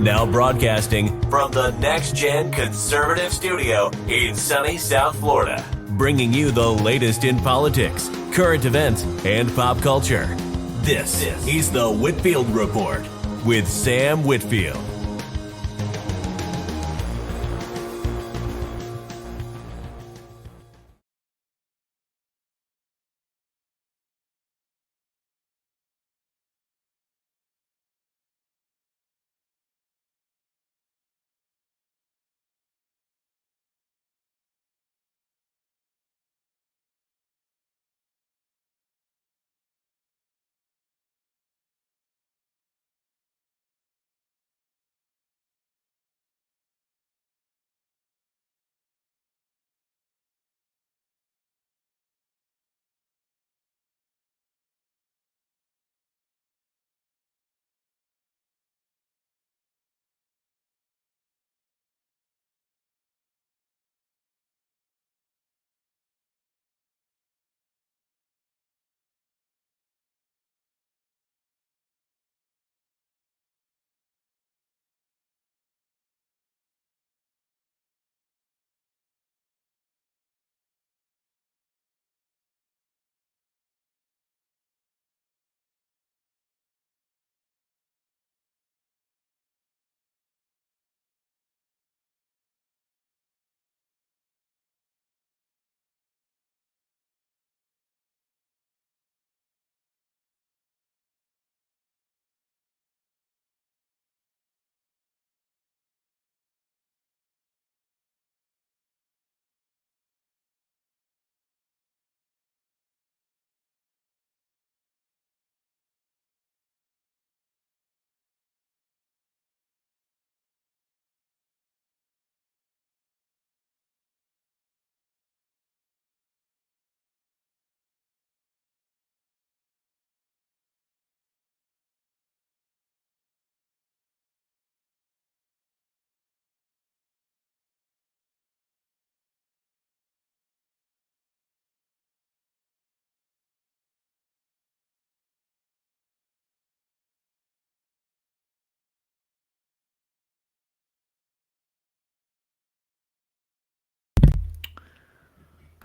Now broadcasting from the Next Gen Conservative Studio in sunny South Florida, bringing you the latest in politics, current events, and pop culture. This is the Whitfield Report with Sam Whitfield.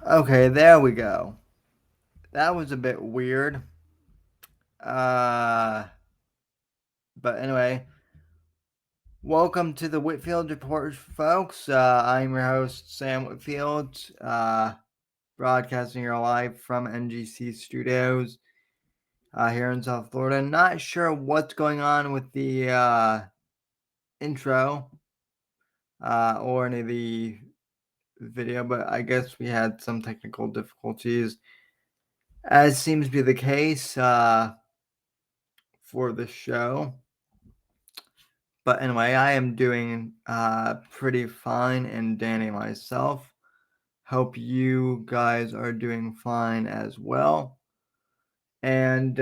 Okay, there we go. That was a bit weird. But anyway, welcome to the Whitfield Report, folks. I'm your host, Sam Whitfield, broadcasting here live from NGC Studios here in South Florida. Not sure what's going on with the intro or any of the video, but I guess we had some technical difficulties, as seems to be the case for the show. But anyway, I am doing pretty fine and Danny myself. Hope you guys are doing fine as well. And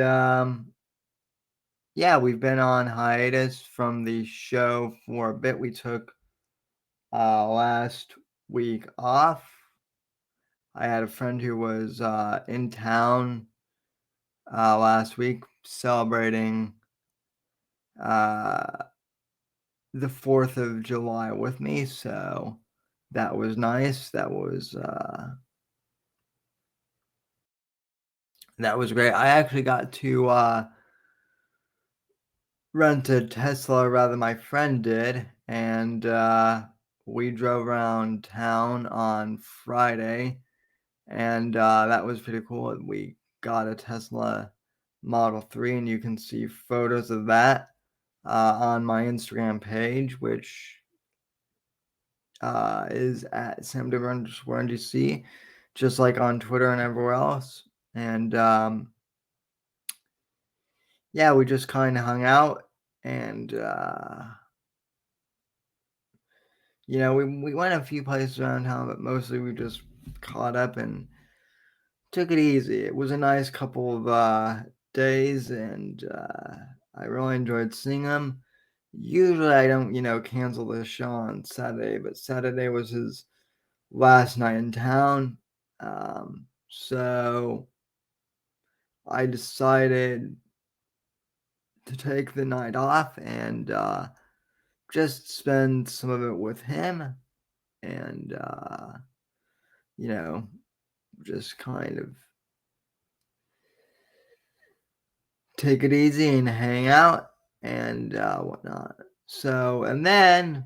yeah, we've been on hiatus from the show for a bit. We took last week off. I had a friend who was in town last week celebrating the 4th of July with me, so that was nice. That was great. I actually got to rent a Tesla, rather my friend did, and we drove around town on Friday, and that was pretty cool. We got a Tesla Model 3, and you can see photos of that on my Instagram page, which is at samdiver_NGC, just like on Twitter and everywhere else. And yeah, we just kind of hung out, and you know, we went a few places around town, but mostly we just caught up and took it easy. It was a nice couple of days, and I really enjoyed seeing him. Usually I don't, cancel the show on Saturday, but Saturday was his last night in town. So I decided to take the night off and just spend some of it with him and, just kind of take it easy and hang out and whatnot. So, and then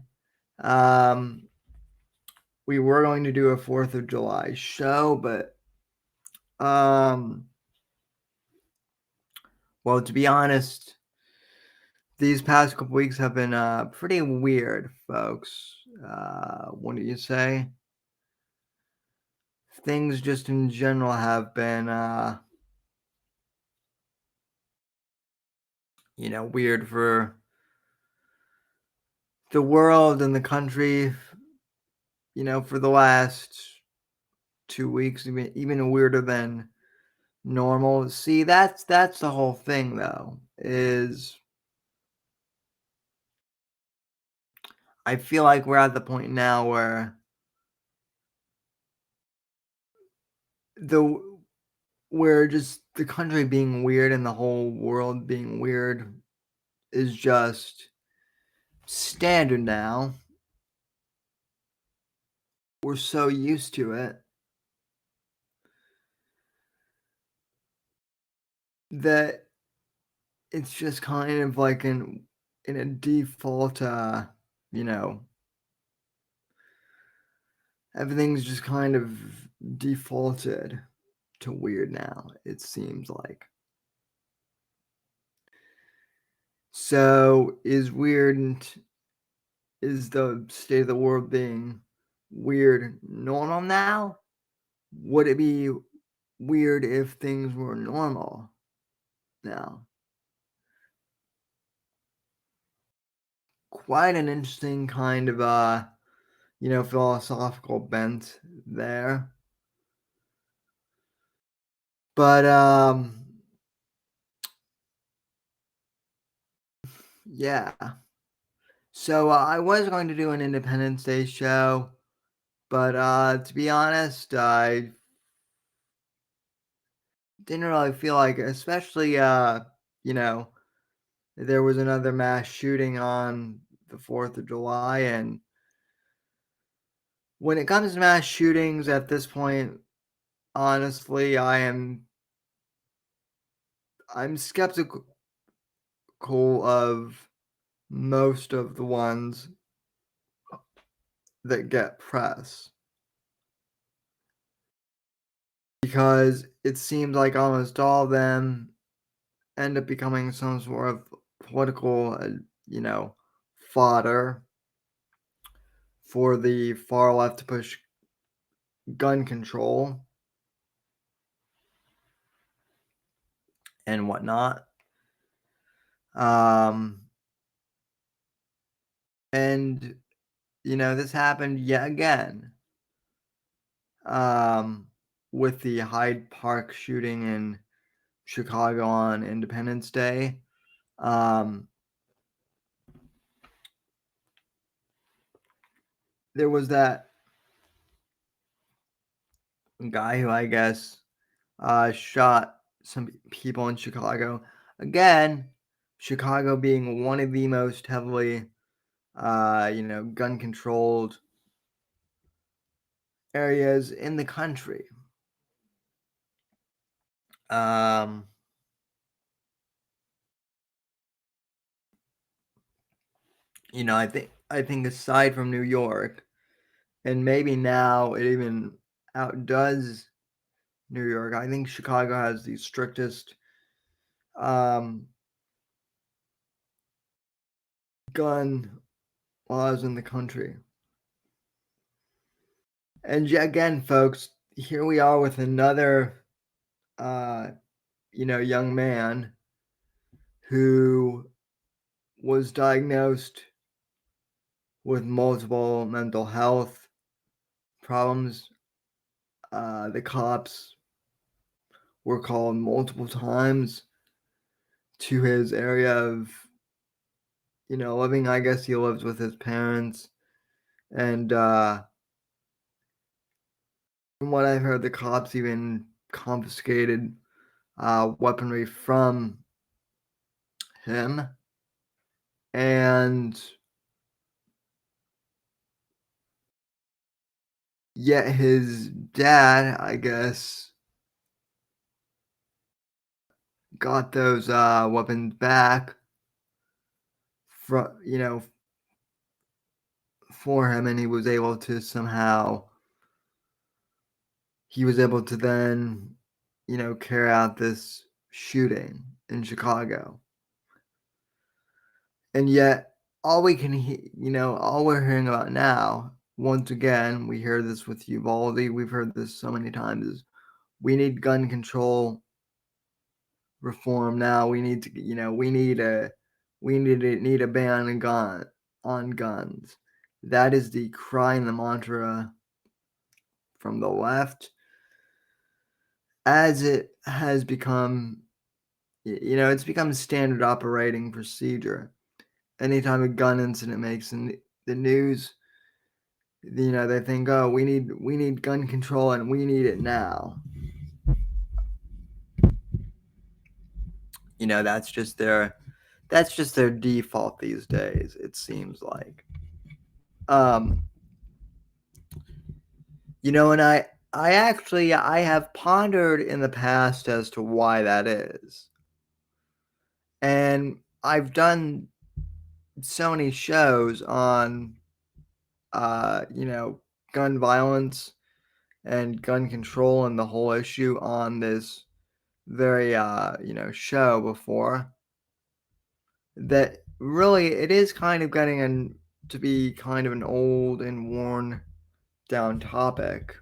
we were going to do a 4th of July show, but well, to be honest, these past couple weeks have been pretty weird, folks. What do you say? Things just in general have been, weird for the world and the country, for the last 2 weeks, even weirder than normal. See, that's the whole thing, though, is I feel like we're at the point now where just the country being weird and the whole world being weird is just standard now. We're so used to it that it's just kind of like in a default, everything's just kind of defaulted to weird now, it seems like. So is the state of the world being weird normal now? Would it be weird if things were normal now? Quite an interesting kind of philosophical bent there. But yeah. So I was going to do an Independence Day show, but to be honest, I didn't really feel like it, especially there was another mass shooting on the 4th of July, and when it comes to mass shootings at this point, honestly, I'm skeptical of most of the ones that get press, because it seems like almost all of them end up becoming some sort of political, fodder for the far left to push gun control and whatnot. And this happened yet again with the Hyde Park shooting in Chicago on Independence Day. There was that guy who I guess shot some people in Chicago. Again, Chicago being one of the most heavily, gun controlled areas in the country. I think aside from New York, and maybe now it even outdoes New York, I think Chicago has the strictest gun laws in the country. And again, folks, here we are with another, young man who was diagnosed with multiple mental health problems. The cops were called multiple times to his area of, living. I guess he lives with his parents. And from what I've heard, the cops even confiscated weaponry from him. And Yet his dad, I guess, got those weapons back for him, and he was able to then, carry out this shooting in Chicago. And yet, all we're hearing about now, once again, we hear this with Uvalde, we've heard this so many times, is we need gun control reform now. We need to, need a ban on guns. That is the cry and the mantra from the left, as it has become, it's become standard operating procedure. Anytime a gun incident makes the news, they think, oh, we need gun control and we need it now. That's just their default these days, it seems like. And I have pondered in the past as to why that is. And I've done so many shows on gun violence and gun control and the whole issue on this very show before, that really it is kind of getting to be kind of an old and worn down topic,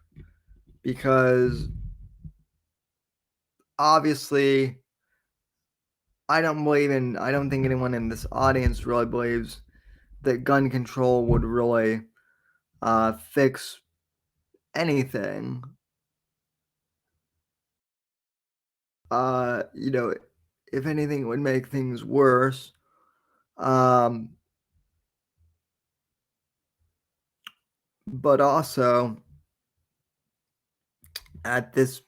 because obviously I don't think anyone in this audience really believes that gun control would really fix anything. If anything, it would make things worse. But also, at this,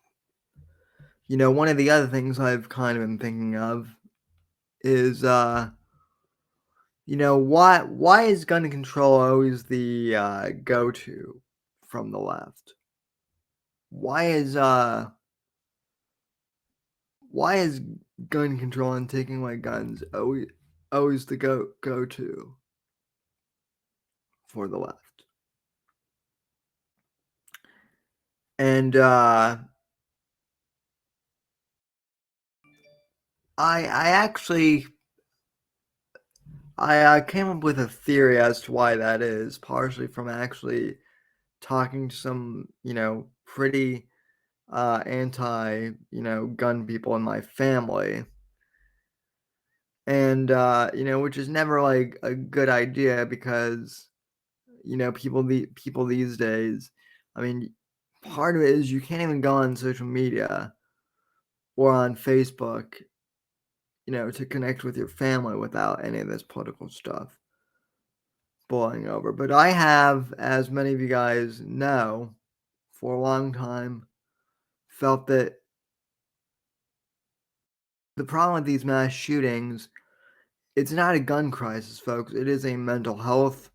one of the other things I've kind of been thinking of is, why is gun control always the go-to from the left? Why is gun control and taking away guns always the go-to for the left? And I came up with a theory as to why that is, partially from actually talking to some, pretty anti, gun people in my family. And, which is never like a good idea, because, people these days, I mean, part of it is you can't even go on social media or on Facebook, to connect with your family without any of this political stuff boiling over. But I have, as many of you guys know, for a long time felt that the problem with these mass shootings, it's not a gun crisis, folks. It is a mental health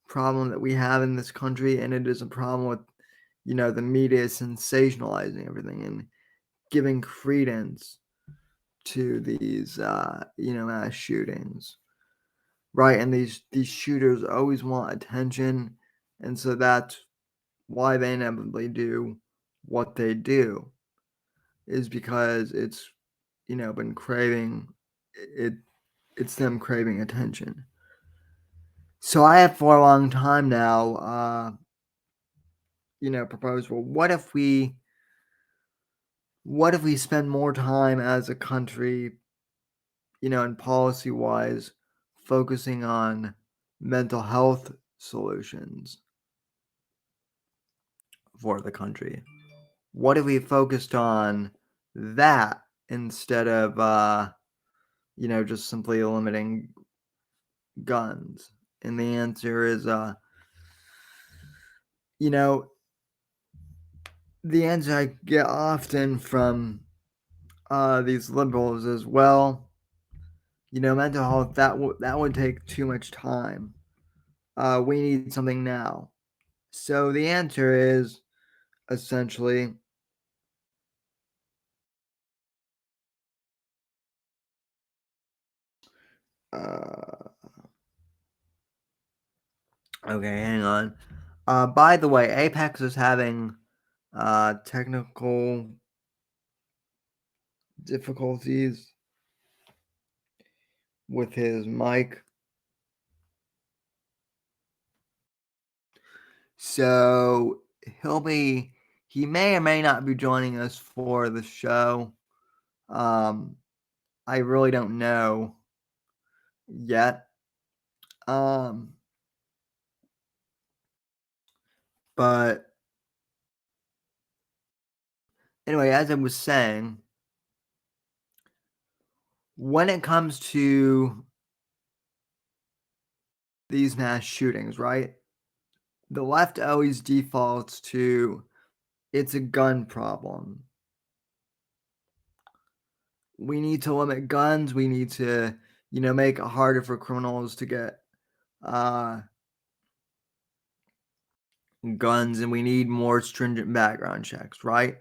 problem that we have in this country, and it is a problem with, the media sensationalizing everything and giving credence to these, mass shootings, right? And these shooters always want attention, and so that's why they inevitably do what they do, is because it's, been craving it. It's them craving attention. So I have for a long time now, proposed, well, what if we spend more time as a country, and policy wise, focusing on mental health solutions for the country? What if we focused on that instead of, just simply limiting guns? And the answer is, the answer I get often from these liberals is, well, mental health, that would take too much time. We need something now. So the answer is essentially okay, hang on. By the way, Apex is having technical difficulties with his mic. So he may or may not be joining us for the show. I really don't know yet. But anyway, as I was saying, when it comes to these mass shootings, right? The left always defaults to it's a gun problem. We need to limit guns. We need to, make it harder for criminals to get guns, and we need more stringent background checks, right?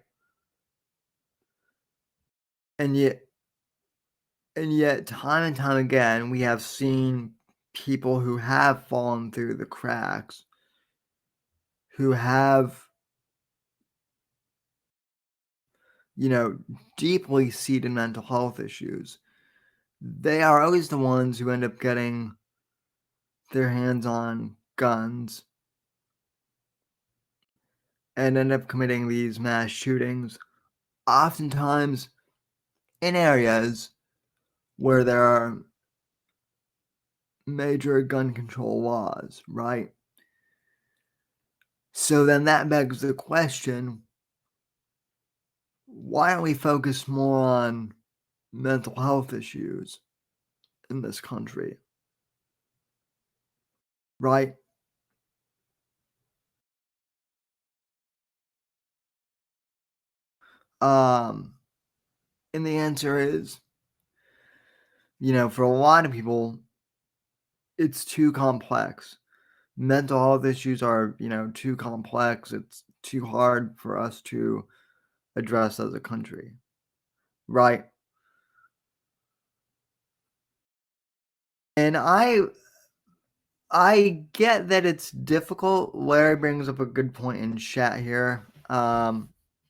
And yet, time and time again, we have seen people who have fallen through the cracks, who have, deeply seated mental health issues. They are always the ones who end up getting their hands on guns and end up committing these mass shootings, oftentimes in areas where there are major gun control laws, right? So then that begs the question, why don't we focus more on mental health issues in this country? Right? And the answer is, for a lot of people, it's too complex. Mental health issues are, too complex. It's too hard for us to address as a country. Right? And I get that it's difficult. Larry brings up a good point in chat here.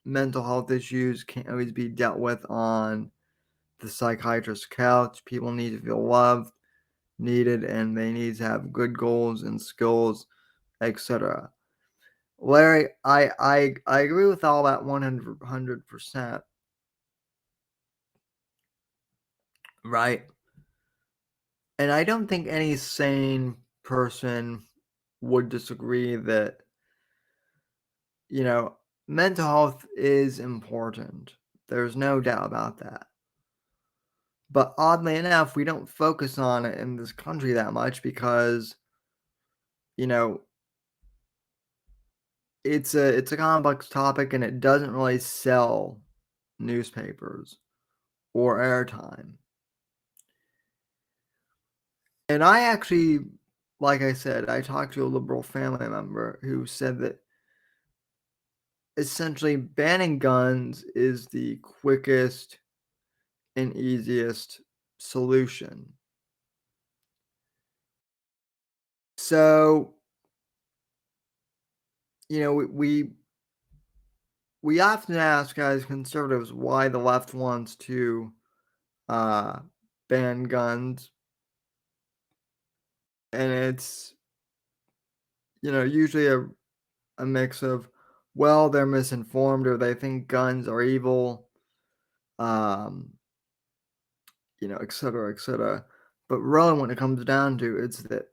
Mental health issues can't always be dealt with on the psychiatrist's couch. People need to feel loved, needed, and they need to have good goals and skills, etc. Larry, I agree with all that 100%. Right? And I don't think any sane person would disagree that, mental health is important. There's no doubt about that. But oddly enough, we don't focus on it in this country that much because, you know, it's a complex topic and it doesn't really sell newspapers or airtime. And I actually, like I said, I talked to a liberal family member who said that essentially banning guns is the quickest and easiest solution. So, we often ask as conservatives why the left wants to uh, ban guns, and it's usually a mix of, well, they're misinformed or they think guns are evil, um, et cetera, et cetera. But really, when it comes down to it's that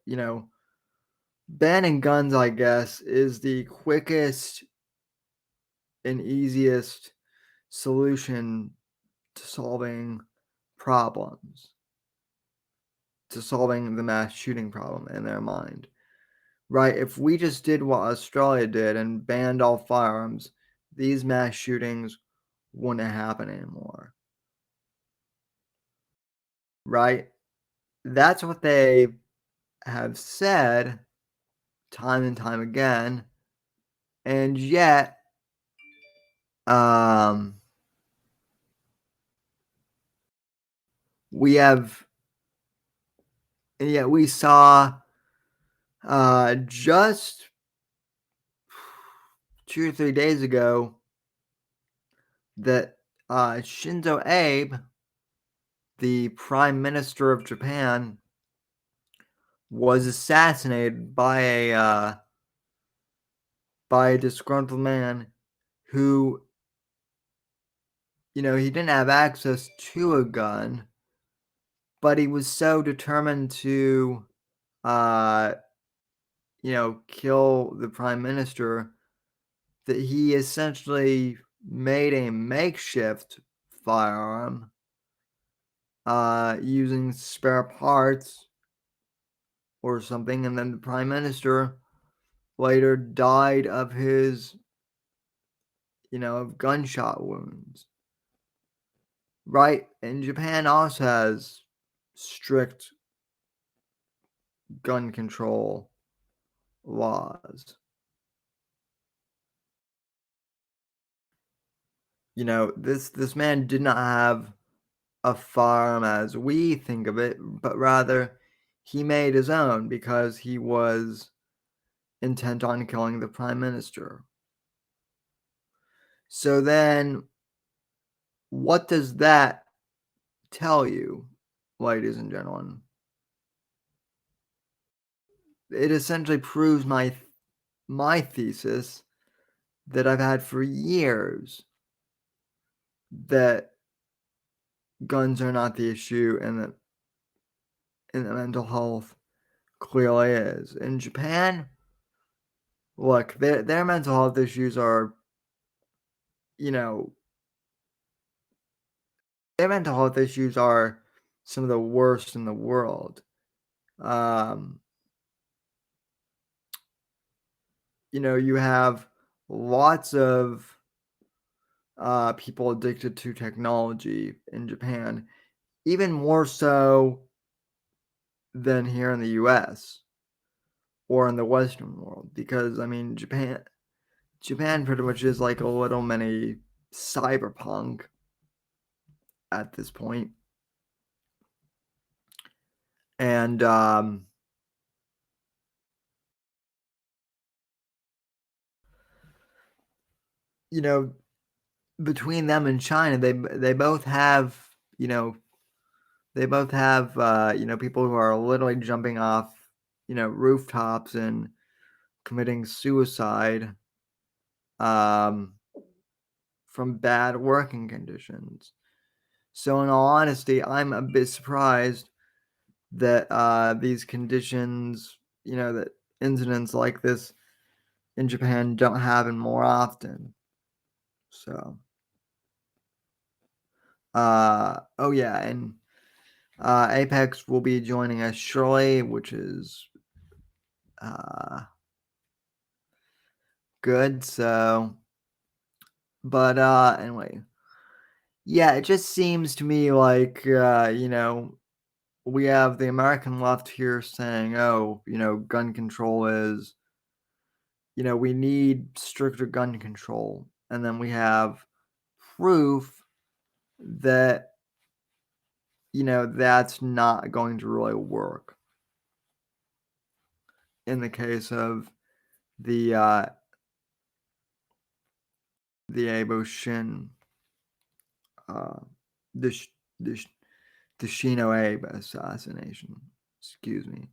banning guns, I guess, is the quickest and easiest solution to solving problems, to solving the mass shooting problem in their mind. Right? If we just did what Australia did and banned all firearms, these mass shootings wouldn't happen anymore. Right? That's what they have said time and time again. And yet, we have, and yet we saw just 2 or 3 days ago that Shinzo Abe, the Prime Minister of Japan, was assassinated by a disgruntled man who, he didn't have access to a gun, but he was so determined to, kill the prime minister that he essentially made a makeshift firearm using spare parts or something, and then the prime minister later died of his, of gunshot wounds. Right? And Japan also has strict gun control laws. This man did not have a firearm as we think of it, but rather he made his own because he was intent on killing the prime minister. So then, what does that tell you, ladies and gentlemen? It essentially proves my thesis that I've had for years, that guns are not the issue and that mental health clearly is. In Japan, look, their mental health issues are, their mental health issues are some of the worst in the world. You have lots of people addicted to technology in Japan, even more so than here in the US or in the Western world, because Japan pretty much is like a little mini cyberpunk at this point. And between them and China, they both have, people who are literally jumping off, rooftops and committing suicide from bad working conditions. So in all honesty, I'm a bit surprised that these conditions, that incidents like this in Japan don't happen more often. So, oh yeah, and Apex will be joining us shortly, which is good. So, but anyway, yeah, it just seems to me like we have the American left here saying, oh, gun control is, we need stricter gun control, and then we have proof that that's not going to really work in the case of the Abe Shin, the Shino Abe assassination. Excuse me.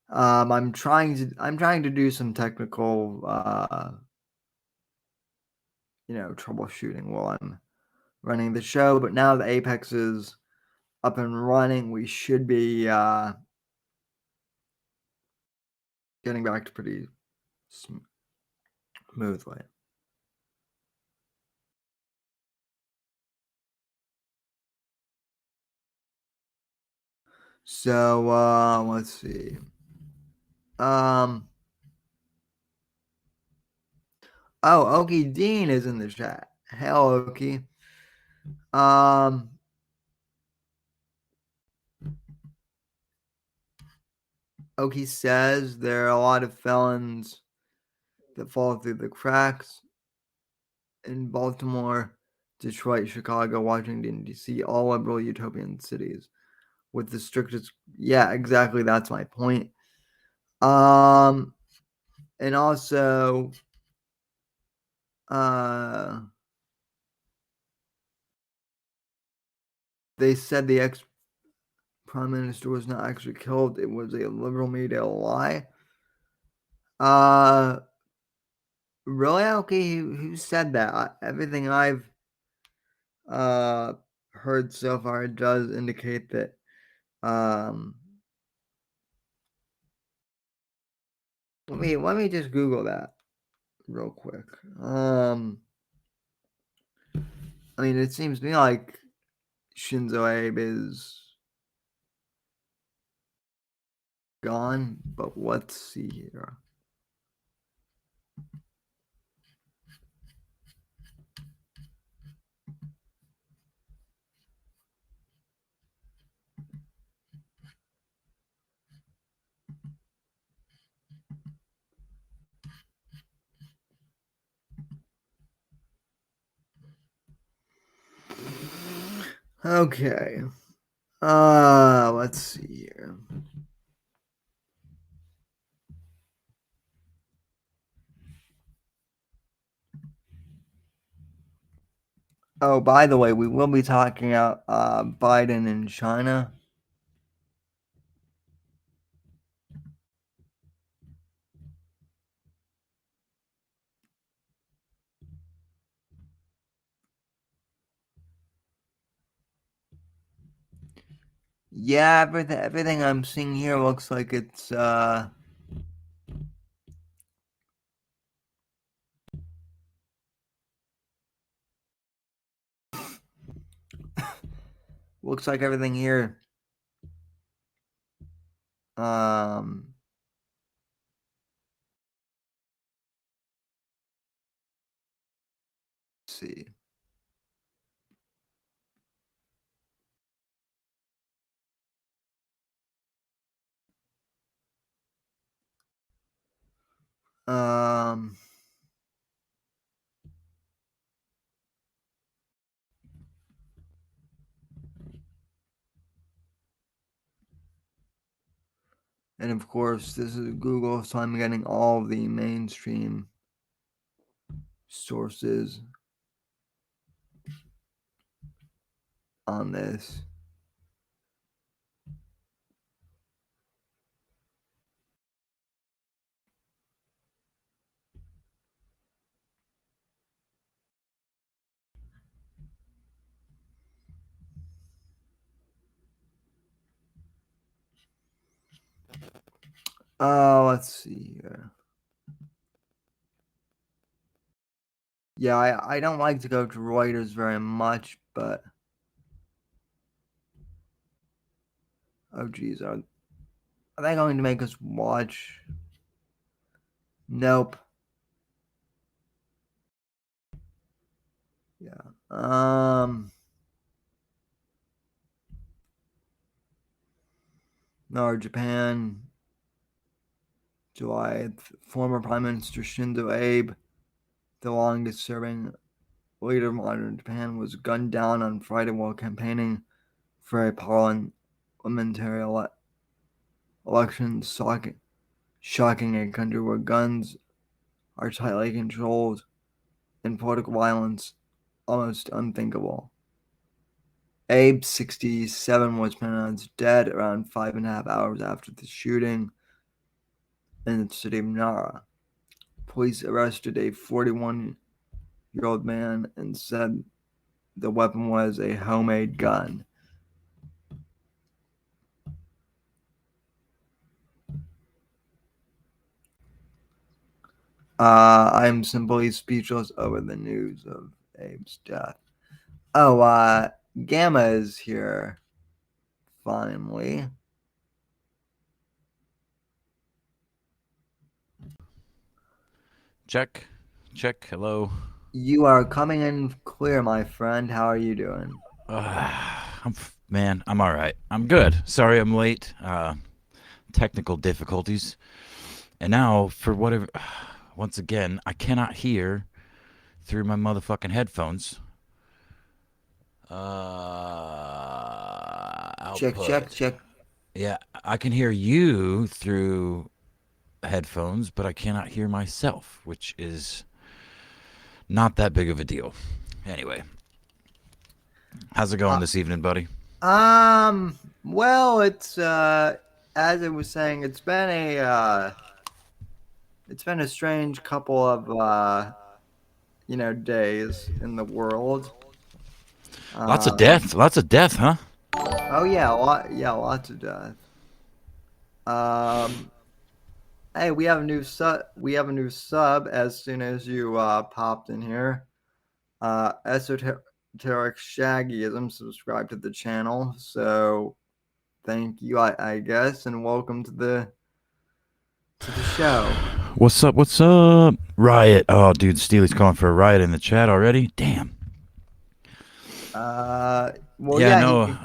I'm trying to do some technical troubleshooting while I'm running the show, but now the Apex is up and running, we should be getting back to pretty smoothly. So let's see. Okie Dean is in the chat. Hell, Okie. Okie says there are a lot of felons that fall through the cracks in Baltimore, Detroit, Chicago, Washington, D.C., all liberal utopian cities with the strictest. Yeah, exactly. That's my point. And also, they said the ex-prime minister was not actually killed. It was a liberal media lie. Really? Okay, who said that? Everything I've heard so far does indicate that let me just Google that real quick. I mean, it seems to me like Shinzo Abe is gone, but let's see here. Okay. Let's see here. Oh, by the way, we will be talking about Biden in China. Yeah, everything I'm seeing here looks like it's looks like everything here let's see. Um and of course this is Google, so I'm getting all the mainstream sources on this. Let's see here. Yeah, I don't like to go to Reuters very much, but oh geez, are they going to make us watch? Nope. Yeah. No, Japan, July. Former Prime Minister Shinzo Abe, the longest serving leader of modern Japan, was gunned down on Friday while campaigning for a parliamentary election, shocking a country where guns are tightly controlled and political violence almost unthinkable. Abe, 67, was pronounced dead around 5.5 hours after the shooting in the city of Nara. Police arrested a 41-year-old man and said the weapon was a homemade gun. I'm simply speechless over the news of Abe's death. Oh, Gamma is here. Finally. Check. Hello. You are coming in clear, my friend. How are you doing? I'm all right. I'm good. Sorry I'm late. Technical difficulties. And now, for once again, I cannot hear through my motherfucking headphones. Check, check, Output. check. Yeah, I can hear you through headphones, but I cannot hear myself, which is not that big of a deal. Anyway, how's it going Uh, this evening, buddy? well, it's as I was saying, it's been a strange couple of days in the world. Um, Lots of death, huh? oh yeah, lots of death. Um, hey, we have a new sub. We have a new sub. As soon as you popped in here, esoteric shaggyism subscribed to the channel. So thank you, I guess, and welcome to the show. What's up? What's up? Riot. Oh, dude, Steely's calling for a riot in the chat already. Damn. Well, Yeah, yeah, no.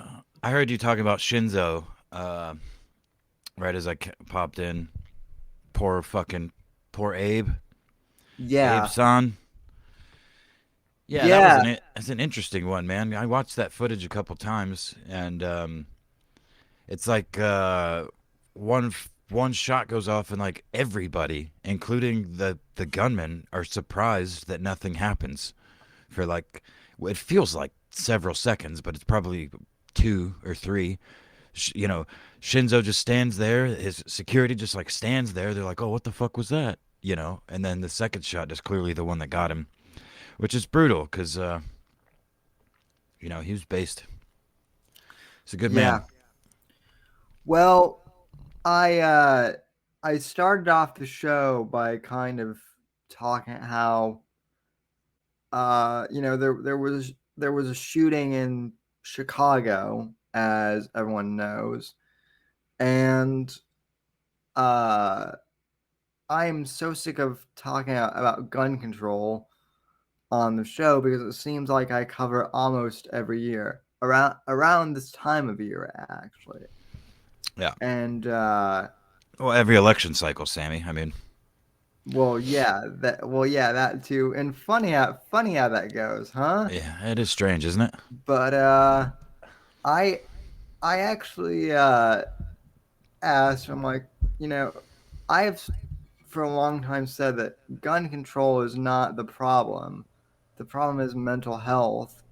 I heard you talking about Shinzo. Right as I popped in. Poor Abe. Abe yeah, San. Yeah, yeah, that's an interesting one, man. I watched that footage a couple times, and it's like one shot goes off, and like everybody, including the gunmen, are surprised that nothing happens for like it feels like several seconds, but it's probably 2 or 3. Shinzo just stands there. His security just like stands there. They're like, "Oh, what the fuck was that?" And then the second shot is clearly the one that got him, which is brutal because he was based. He's a good man. yeah. Well, I started off the show by kind of talking how there was a shooting in Chicago, as everyone knows, and uh I am so sick of talking about gun control on the show because it seems like I cover almost every year around this time of year actually. Yeah. And Well, every election cycle, Sammy. I mean, that too. And funny how that goes, huh? yeah, it is strange, isn't it? But I I actually asked. I'm like, I have for a long time said that gun control is not the problem. The problem is mental health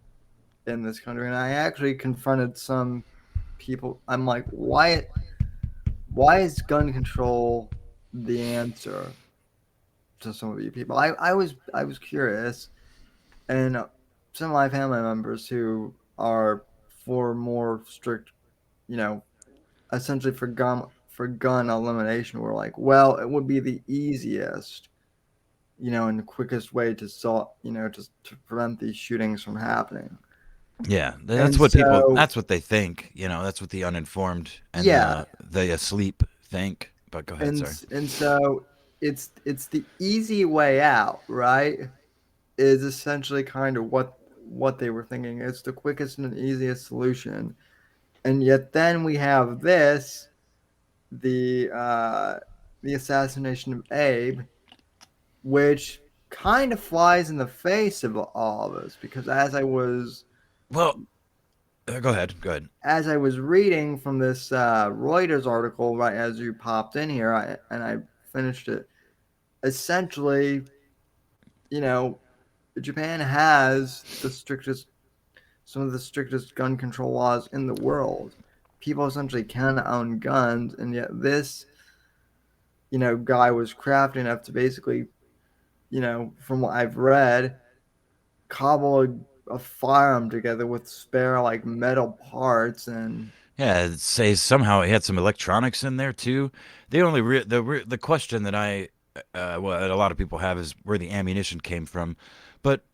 in this country, and I actually confronted some people. I'm like, why is gun control the answer to some of you people? I was curious, and some of my family members who are for more strict, you know, essentially for gun elimination were like, well, it would be the easiest, and the quickest way to solve, to prevent these shootings from happening. Yeah, And so, That's what they think. That's what the uninformed and yeah, the asleep think. But go ahead, and sorry. and so it's the easy way out, right? Is essentially kind of what they were thinking. It's the quickest and easiest solution, and yet then we have the uh, the assassination of Abe, which kind of flies in the face of all of this because Well, go ahead. Go ahead. as I was reading from this Reuters article right as you popped in here, I finished it. Essentially, you know, Japan has some of the strictest gun control laws in the world. People essentially can own guns, and yet this, guy was crafty enough to basically, from what I've read, cobble a firearm together with spare like metal parts and Yeah, it says somehow he had some electronics in there too. The question that well, that a lot of people have is where the ammunition came from. But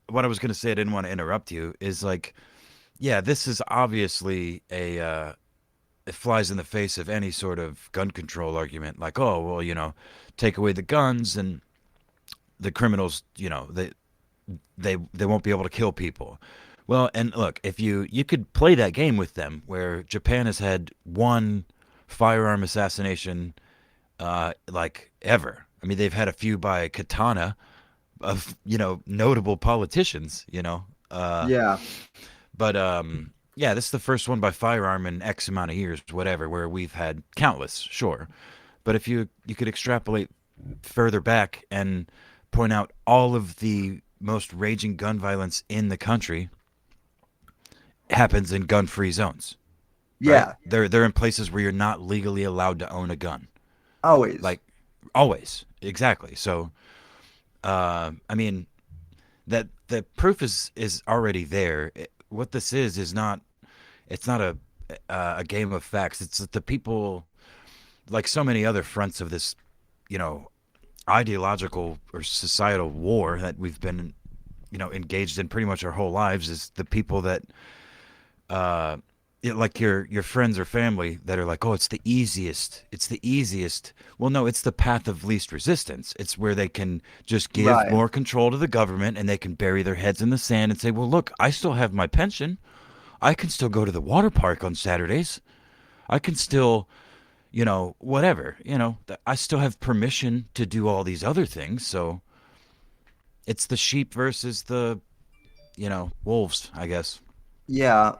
what I was going to say, I didn't want to interrupt you, is like, yeah, this is obviously it flies in the face of any sort of gun control argument. Like, oh, well, take away the guns and the criminals, they won't be able to kill people. Well, and look, if you could play that game with them, where Japan has had one firearm assassination, like ever, I mean, they've had a few by katana of notable politicians. Yeah. But yeah, this is the first one by firearm in X amount of years, whatever. Where we've had countless, sure. But if you could extrapolate further back and point out all of the most raging gun violence in the country happens in gun-free zones, right? Yeah. They're in places where you're not legally allowed to own a gun. Always. Like always, exactly. So, I mean, that the proof is already there. What this is not it's not a game of facts. It's that the people, like so many other fronts of this, you know, ideological or societal war that we've been, engaged in pretty much our whole lives, is the people that, uh, like your friends or family that are like, oh, it's the easiest. It's the easiest. Well, no, it's the path of least resistance. It's where they can just give Right. more control to the government and they can bury their heads in the sand and say, well, look, I still have my pension. I can still go to the water park on Saturdays. I can still, whatever, I still have permission to do all these other things. So it's the sheep versus the, wolves, I guess. Yeah.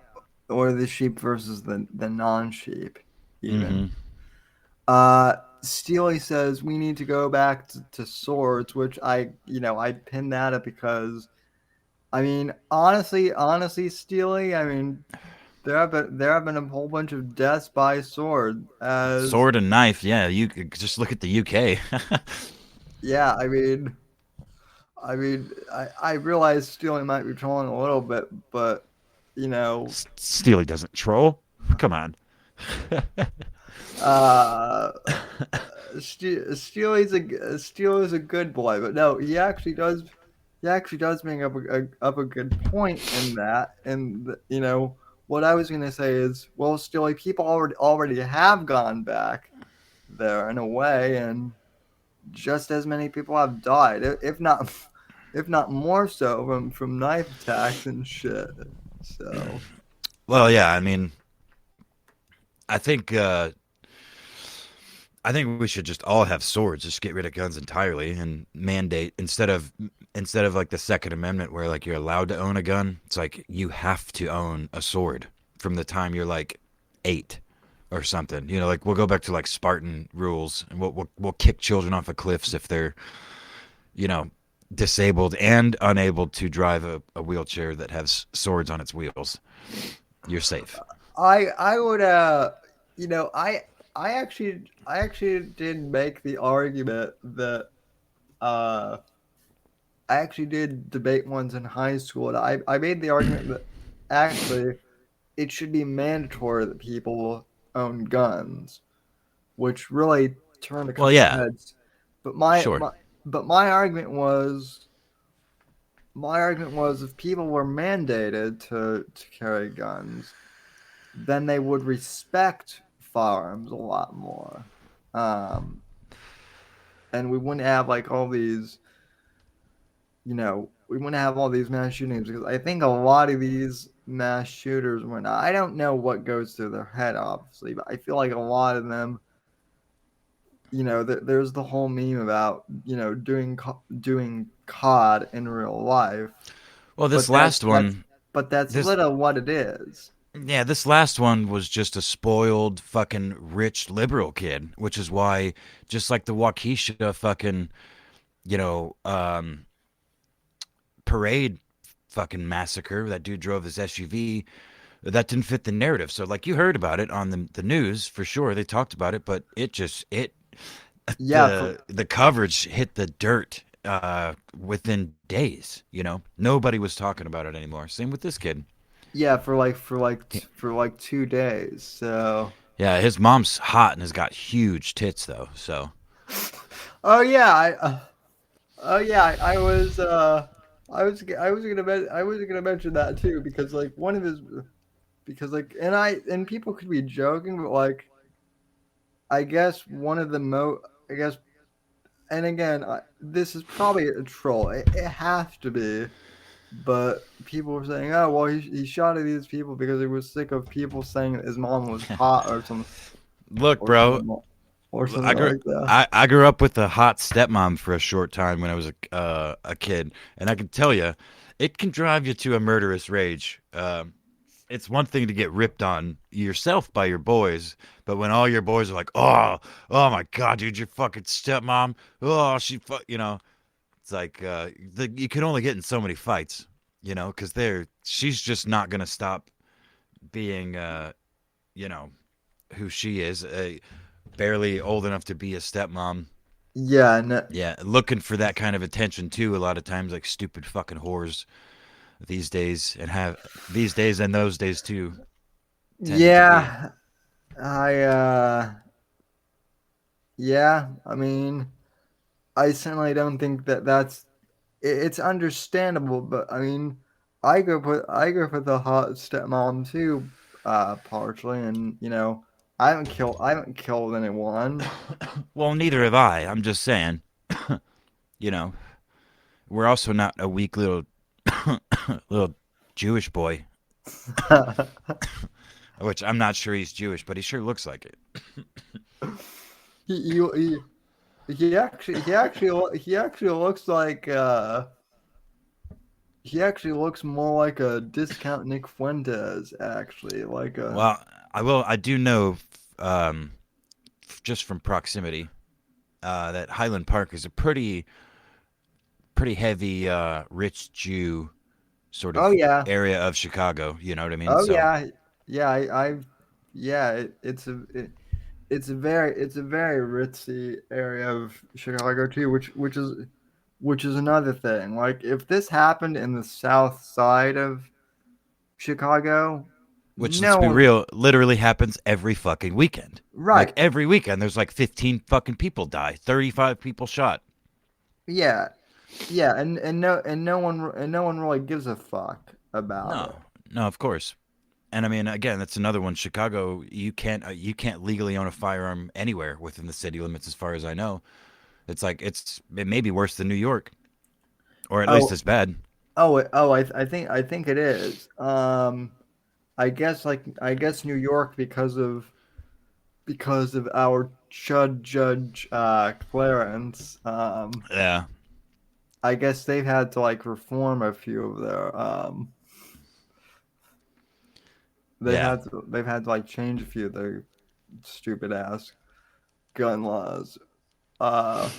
Or the sheep versus the non-sheep, even. Mm-hmm. Steely says we need to go back to swords, which I pin that up because I mean, honestly, Steely, I mean, there have been a whole bunch of deaths by sword. As Sword and knife, yeah. You could just look at the UK. yeah, I realize Steely might be trolling a little bit, but you know, Steely doesn't troll. Come on. uh, Steely's a good boy, but no, he actually does bring up a good point in that, and what I was gonna say is, well, Steely, people already have gone back there in a way, and just as many people have died, if not if not more so from knife attacks and shit. So Well, yeah. I mean, I think uh, I think we should just all have swords. Just get rid of guns entirely and mandate instead of like the Second Amendment where like you're allowed to own a gun. It's like you have to own a sword from the time you're like 8 or something. Like we'll go back to like Spartan rules and we'll kick children off of cliffs if they're you know disabled and unable to drive a wheelchair that has swords on its wheels. You're safe. I would you know I actually did make the argument that uh I actually did debate ones in high school, and I made the argument that actually it should be mandatory that people own guns, which really turned a Well, couple yeah, heads. But my, sure. my but my argument was if people were mandated to carry guns, then they would respect firearms a lot more. Um, and we wouldn't have like all these, we wouldn't have all these mass shootings because I think a lot of these mass shooters were not. I don't know what goes through their head, obviously, but I feel like a lot of them, there's the whole meme about, doing COD in real life, Well, this but that's last that's one, but that's this literally what it is. yeah, this last one was just a spoiled fucking rich liberal kid, which is why, just like the Waukesha fucking, you know, parade fucking massacre, that dude drove his SUV. That didn't fit the narrative. So, like, you heard about it on the news for sure. They talked about it, but it Yeah, the coverage hit the dirt within days. Nobody was talking about it anymore. Same with this kid. yeah, for like 2 days. So, Yeah, his mom's hot and has got huge tits though. So oh yeah, I was gonna mention that too because like one of his because like and people could be joking, but like I guess one of the I guess, and again, this is probably a troll. It has to be, but people were saying, oh well, he shot at these people because he was sick of people saying that his mom was hot or look, or bro, something. or something I grew like that. I grew up with a hot stepmom for a short time when I was a kid, and I can tell you, it can drive you to a murderous rage. It's one thing to get ripped on yourself by your boys, but when all your boys are like, oh my god, dude, your fucking stepmom, it's like you can only get in so many fights, because she's just not gonna stop being, you know, who she is, barely old enough to be a stepmom. Yeah, no, Yeah, looking for that kind of attention too. A lot of times, like stupid fucking whores these days and those days too tended to be. yeah, I yeah, I mean, I certainly don't think that it's understandable, but I mean, I grew up with a hot stepmom too, partially, and I haven't killed anyone. Well, neither have I. I'm just saying, you know, we're also not a weak little Jewish boy, which I'm not sure he's Jewish, but he sure looks like it. he, he he actually looks like he actually looks more like a discount Nick Fuentes, actually, like a Well, I do know, um, just from proximity, that Highland Park is a pretty heavy, rich Jew sort oh of yeah. area of Chicago. You know what I mean? Oh So, yeah, yeah. Yeah. It's a very ritzy area of Chicago too, which is another thing. Like if this happened in the South Side of Chicago, which let's no be one. real, literally happens every fucking weekend. Like Right. every weekend, there's like 15 fucking people die, 35 people shot. Yeah. Yeah. And no one really gives a fuck about No, it. no, of course. And I mean, again, that's another one. Chicago, you can't legally own a firearm anywhere within the city limits, as far as I know. It's like it may be worse than New York, or at least Oh. as bad. I think it is. I guess New York because of our Chud Judge Clarence. Yeah, I guess they've had to like reform a few of their yeah, they've had to like change a few of their stupid ass gun laws. Uh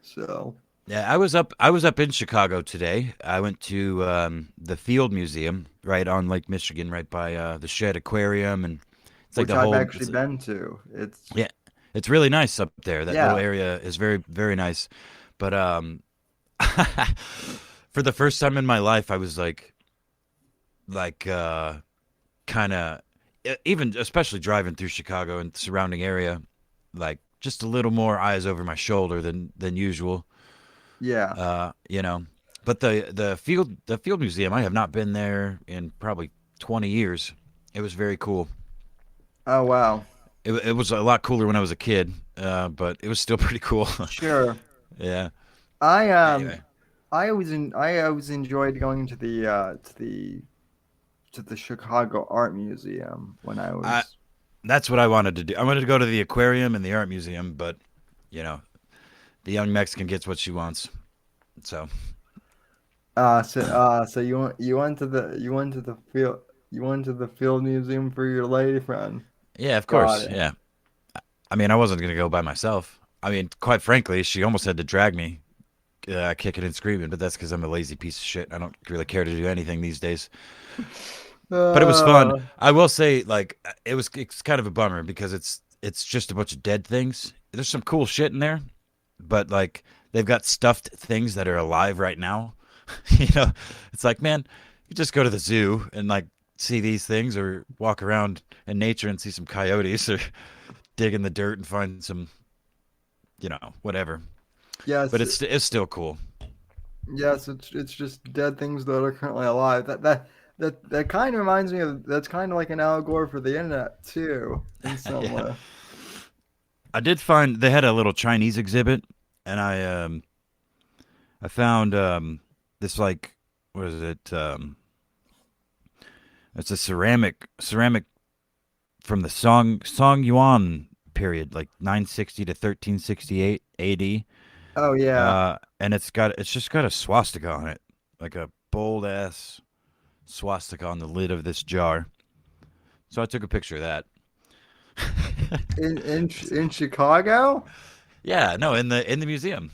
so yeah. I was up in Chicago today. I went to the Field Museum right on Lake Michigan, right by the Shed Aquarium, and it's like which the I've whole. actually been to. It's Yeah, it's really nice up there. That little yeah. area is very, very nice. But for the first time in my life, I was like, kind of, even especially driving through Chicago and surrounding area, like just a little more eyes over my shoulder than usual. Yeah. You know. But the field museum, I have not been there in probably 20 years. It was very cool. Oh wow. It was a lot cooler when I was a kid, but it was still pretty cool. Sure. Yeah. I Anyway, I always enjoyed going to the Chicago Art Museum when I I was that's what I wanted to do. I wanted to go to the aquarium and the art museum, but you know, the young Mexican gets what she wants. So so you went to the field museum for your lady friend. yeah, of Got course, it. yeah. I mean, I wasn't gonna go by myself. I mean, quite frankly, she almost had to drag me, kicking and screaming. But that's because I'm a lazy piece of shit. I don't really care to do anything these days. But it was fun. Uh, I will say, like, it's kind of a bummer because it's just a bunch of dead things. There's some cool shit in there, but like they've got stuffed things that are alive right now. you know, it's like, man, you just go to the zoo and like see these things, or walk around in nature and see some coyotes, or dig in the dirt and find some, whatever. But yes, it's still cool. yes, it's just dead things that are currently alive. That kind of reminds me of that's kind of like an allegory for the internet too, in some Yeah, way. I did find they had a little Chinese exhibit, and I found this, like, what is it? It's a ceramic from the Song Yuan period, like 960 to 1368 AD. Oh yeah. And it's just got a swastika on it, like a bold ass swastika on the lid of this jar. So I took a picture of that. In Chicago? Yeah, no, in the museum.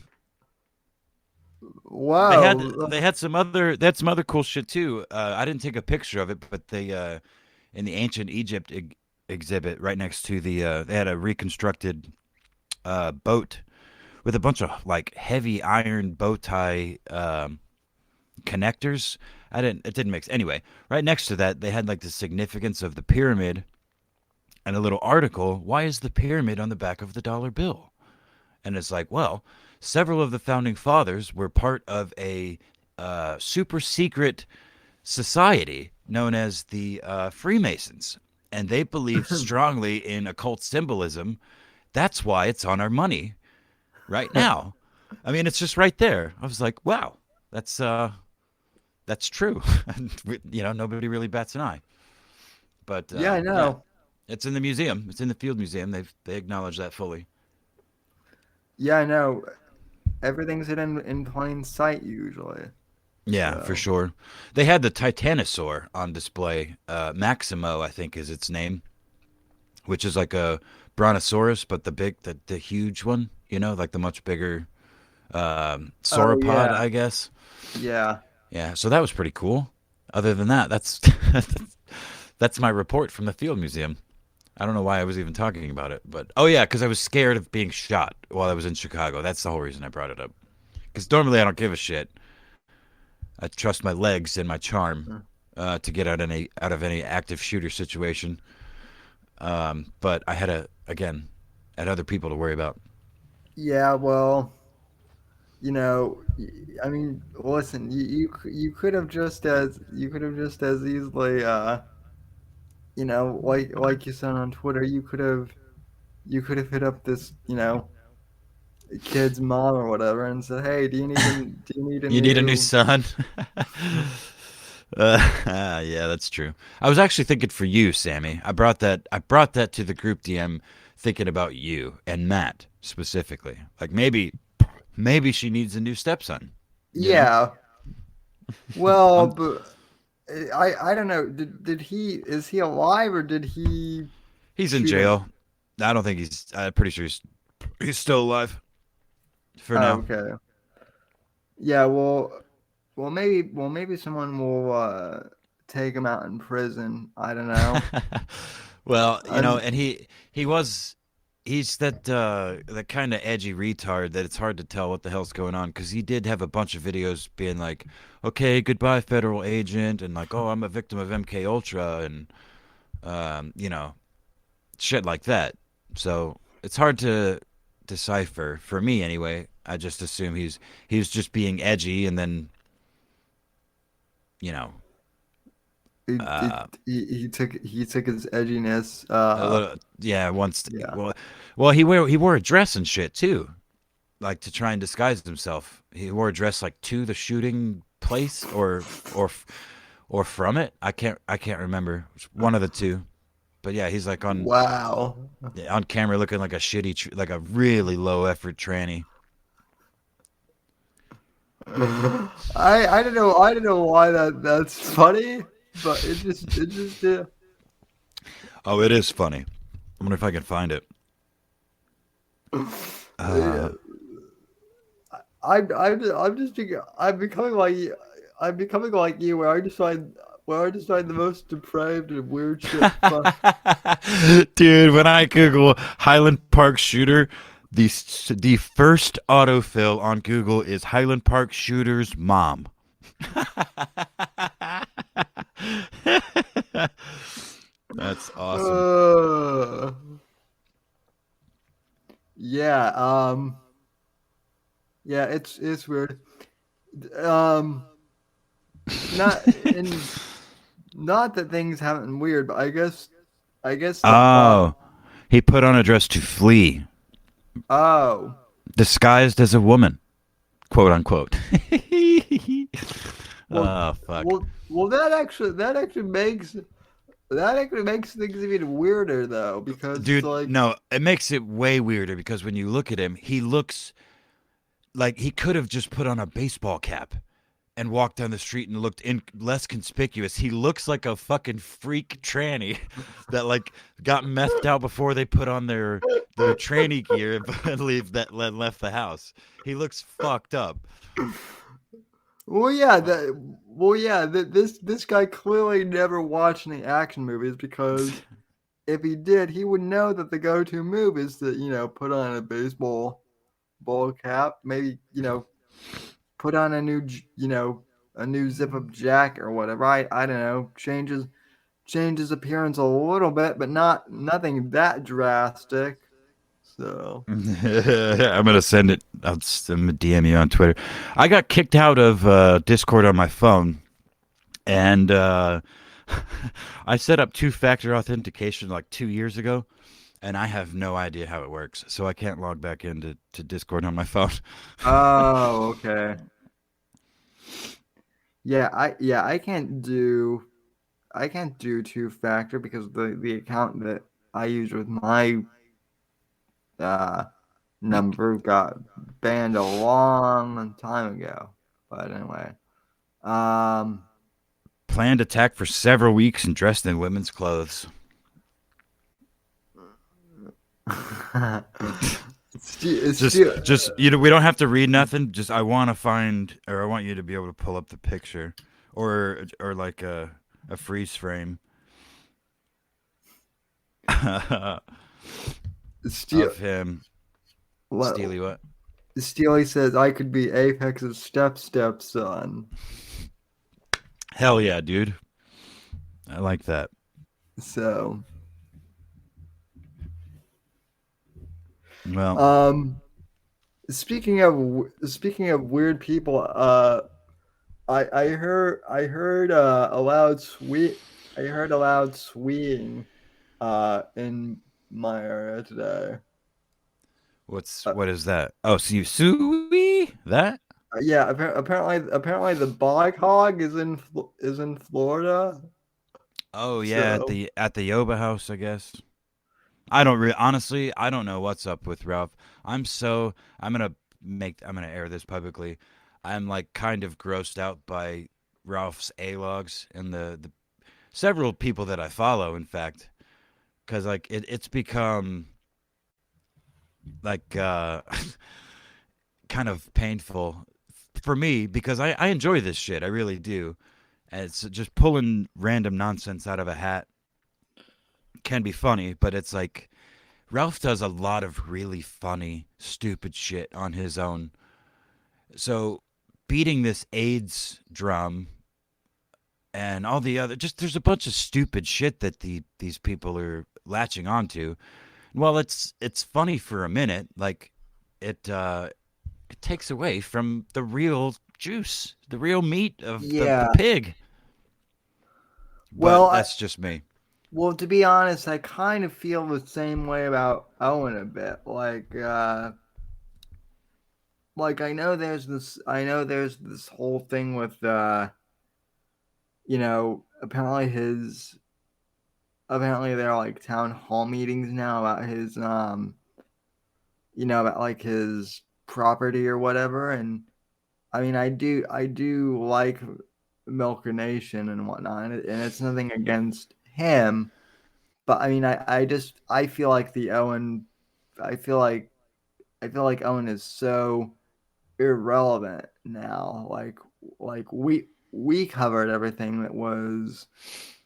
Wow. They had some other cool shit too. I didn't take a picture of it, but they in the ancient Egypt exhibit right next to the they had a reconstructed boat with a bunch of like heavy iron bow tie connectors. It didn't mix anyway. Right next to that, they had like the significance of the pyramid and a little article. Why is the pyramid on the back of the dollar bill? And it's like, well, several of the founding fathers were part of a super secret society known as the Freemasons, and they believed strongly in occult symbolism. That's why it's on our money right now. I mean, it's just right there. I was like, wow, that's true. You know, nobody really bats an eye. But Yeah, I yeah, know. it's in the museum. It's in the Field Museum. They acknowledge that fully. Yeah, I know. Everything's hidden in plain sight usually. Yeah, for So, sure. They had the Titanosaur on display. Maximo, I think, is its name, which is like a brontosaurus, but the huge one. You know, like the much bigger oh sauropod, yeah. I guess. Yeah. Yeah, so that was pretty cool. Other than that, that's that's my report from the Field Museum. I don't know why I was even talking about it, but oh yeah, because I was scared of being shot while I was in Chicago. That's the whole reason I brought it up. Because normally I don't give a shit. I trust my legs and my charm to get out of any active shooter situation. But I had had other people to worry about. Yeah, well, I mean, listen, you could have just as easily like you said on Twitter, you could have hit up this, kid's mom or whatever and said, "Hey, do you need a You need a new new?" son. Yeah, that's true. I was actually thinking for you, Sammy. I brought that to the group DM, thinking about you and Matt specifically. Like maybe she needs a new stepson. You know, Yeah. Well, I'm but I don't know. Did he is he alive or did he he's in shoot him? jail. I don't think he's. I'm pretty sure he's still alive for Oh, now. okay. Yeah, well maybe someone will take him out in prison. I don't know. Well, you know, I'm and he's that kind of edgy retard that it's hard to tell what the hell's going on because he did have a bunch of videos being like, "Okay, goodbye, federal agent," and like, "Oh, I'm a victim of MK Ultra," and you know, shit like that. So it's hard to decipher for me anyway. I just assume he's just being edgy, and then you know, it, it, uh, he took his edginess a little yeah. yeah. Well, he wore a dress and shit too, like to try and disguise himself. He wore a dress like to the shooting place or or from it. I can't remember. It's one of the two. But yeah, he's like Wow. on camera looking like a like a really low effort tranny. I don't know why that's funny, but it just yeah. Oh, it is funny. I wonder if I can find it. Yeah. Uh, I'm just I'm becoming like you where I just find the most depraved and weird shit fun. Dude, when I Google Highland Park shooter, the first autofill on Google is Highland Park shooter's mom. That's awesome. Uh, yeah, yeah, it's weird. Um, not in not that things haven't been weird, but I guess the Oh, he put on a dress to flee, oh disguised as a woman, quote unquote. well Oh fuck. well that actually makes That actually makes things even weirder though, because Dude, like, no, it makes it way weirder because when you look at him, he looks like he could have just put on a baseball cap and walked down the street and looked less conspicuous. He looks like a fucking freak tranny that like got methed out before they put on their tranny gear and left the house. He looks fucked up. well, yeah, this guy clearly never watched any action movies, because if he did, he would know that the go-to move is to, put on a baseball ball cap, maybe, put on a new zip-up jacket or whatever. I don't know, changes appearance a little bit, but nothing that drastic. So I'm gonna send it. I'm gonna DM you on Twitter. I got kicked out of Discord on my phone, and I set up two-factor authentication like 2 years ago, and I have no idea how it works, so I can't log back into Discord on my phone. oh, okay. Yeah, I can't do two factor, because the account that I use with my uh number got banned a long time ago. But anyway, um, Planned attack for several weeks and dressed in women's clothes. it's still, Just we don't have to read nothing. Just I want to find, or I want you to be able to pull up the picture, or like a freeze frame still of him. what Steely, what? Steely says I could be Apex's stepson. Hell yeah, dude. I like that. So, Well, um, speaking of weird people, I heard a loud sweeing in my area today. Uh, what is that? Oh, Sui? That? yeah, apparently the bog hog is in Florida. Oh yeah, So at the Yoba house, I guess. Honestly, I don't know what's up with Ralph. I'm gonna air this publicly. I'm like kind of grossed out by Ralph's A logs and the several people that I follow, in fact, because like it's become like kind of painful for me because I enjoy this shit. I really do. And it's just pulling random nonsense out of a hat can be funny, but it's like Ralph does a lot of really funny, stupid shit on his own. So beating this AIDS drum and all the other just there's a bunch of stupid shit that these people are latching onto. Well, it's funny for a minute, like it takes away from the real juice, the real meat of the yeah, pig. well, But that's just me. to be honest, I kind of feel the same way about Owen a bit. Like I know there's this whole thing with apparently there are like town hall meetings now about about like his property or whatever. And I mean, I do like Milker Nation and whatnot, and it's nothing against him. But I mean, I feel like the Owen, I feel like Owen is so irrelevant now. Like we covered everything that was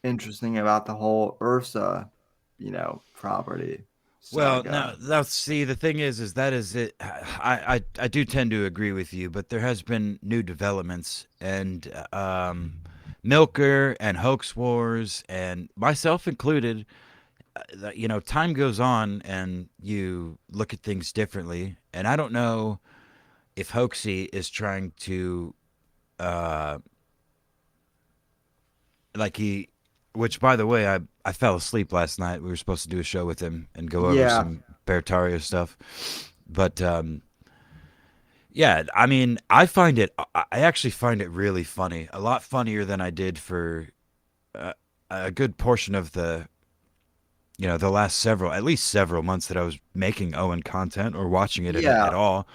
interesting about the whole Ursa, property Well, saga. now see the thing is that is it. I do tend to agree with you, but there has been new developments and Milker and Hoax Wars and myself included. Time goes on and you look at things differently, and I don't know if Hoaxy is trying to uh like he which by the way I fell asleep last night. We were supposed to do a show with him and go over Yeah, some Bertario stuff. But yeah, I mean, I actually find it really funny. A lot funnier than I did for uh, a good portion of the last at least several months that I was making Owen content or watching it at Yeah. all,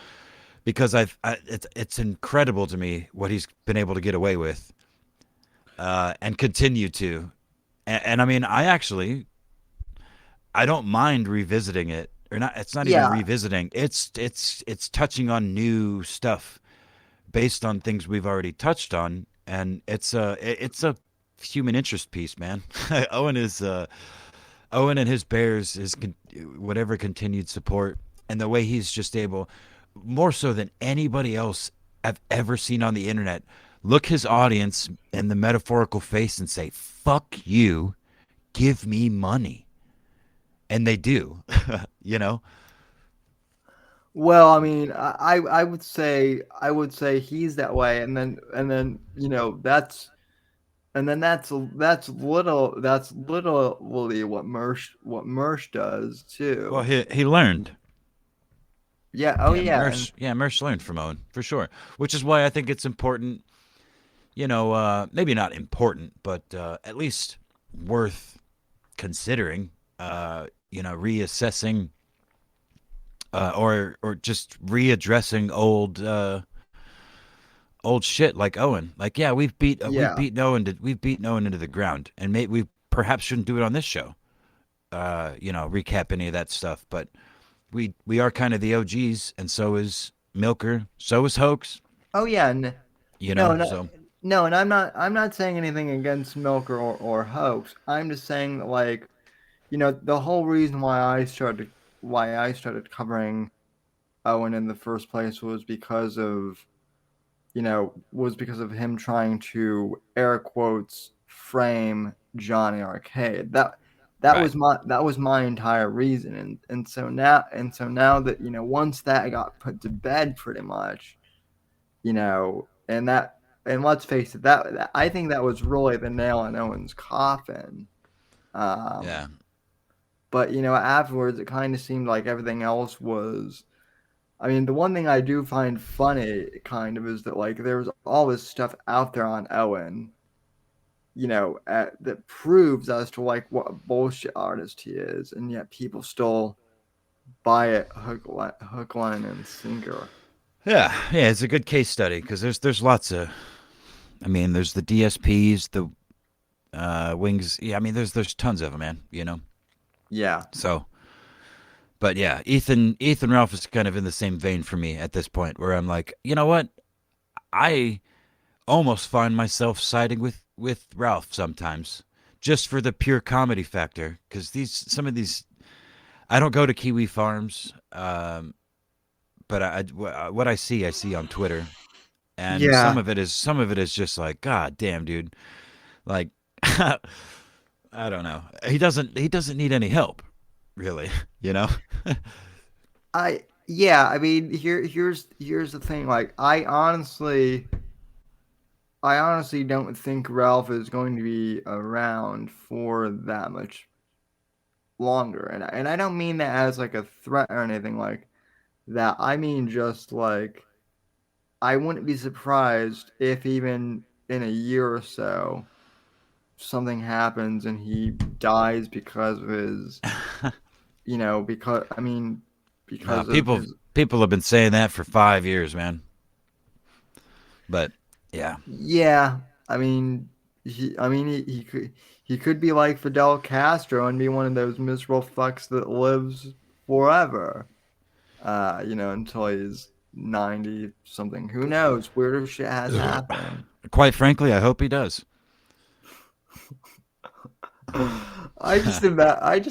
because it's incredible to me what he's been able to get away with, and continue to. And I mean, I don't mind revisiting it, or not. It's not even Yeah. revisiting. It's touching on new stuff based on things we've already touched on, and it's a human interest piece, man. Owen is Owen and his Bears is whatever continued support, and the way he's just able, more so than anybody else I've ever seen on the internet, look his audience in the metaphorical face and say, "Fuck you, give me money," and they do. you know. Well, I mean, I would say he's that way, and then that's literally what Mersh does Well, too. he learned. Yeah. Oh yeah. And Yeah, Mersh learned from Owen for sure, which is why I think it's important. Maybe not important, but at least worth considering. Reassessing, or just readdressing old shit like Owen. Like, yeah, yeah. we've beaten Owen into the ground, and we perhaps shouldn't do it on this show. Recap any of that stuff, but we are kind of the OGs, and so is Milker, so is Hoax. Oh yeah. No, no, So no, and I'm not saying anything against Milk or Hoax. I'm just saying that, like, the whole reason why I started covering Owen in the first place was because of him trying to air quotes frame Johnny Arcade. right, That was my entire reason, and so now that once that got put to bed pretty much, and let's face it, I think that was really the nail in Owen's coffin. Um, yeah. but afterwards, it kind of seemed like everything else was. I mean, the one thing I do find funny, kind of, is that like there's all this stuff out there on Owen, that proves as to like what a bullshit artist he is, and yet people still buy it hook, line, and sinker. Yeah, it's a good case study because there's lots of. I mean, there's the DSPs, the wings. Yeah, I mean, there's tons of them, man. Yeah. So, but yeah, Ethan Ralph is kind of in the same vein for me at this point, where I'm like, you know what, I almost find myself siding with Ralph sometimes, just for the pure comedy factor. Because some of these, I don't go to Kiwi Farms, but what I see on Twitter, and Yeah. some of it is just like, God damn, dude, like, I don't know. He doesn't need any help, really. You know. I mean, here's the thing. Like, I honestly don't think Ralph is going to be around for that much longer, and I don't mean that as like a threat or anything like that. I mean just like I wouldn't be surprised if even in a year or so something happens and he dies because of his, because I mean Uh, because of people his. people have been saying that for 5 years, man. But yeah, Yeah, I mean, he could be like Fidel Castro and be one of those miserable fucks that lives forever. Until he's 90 something. Who knows? Weirder shit has happened. quite frankly, I hope he does. I just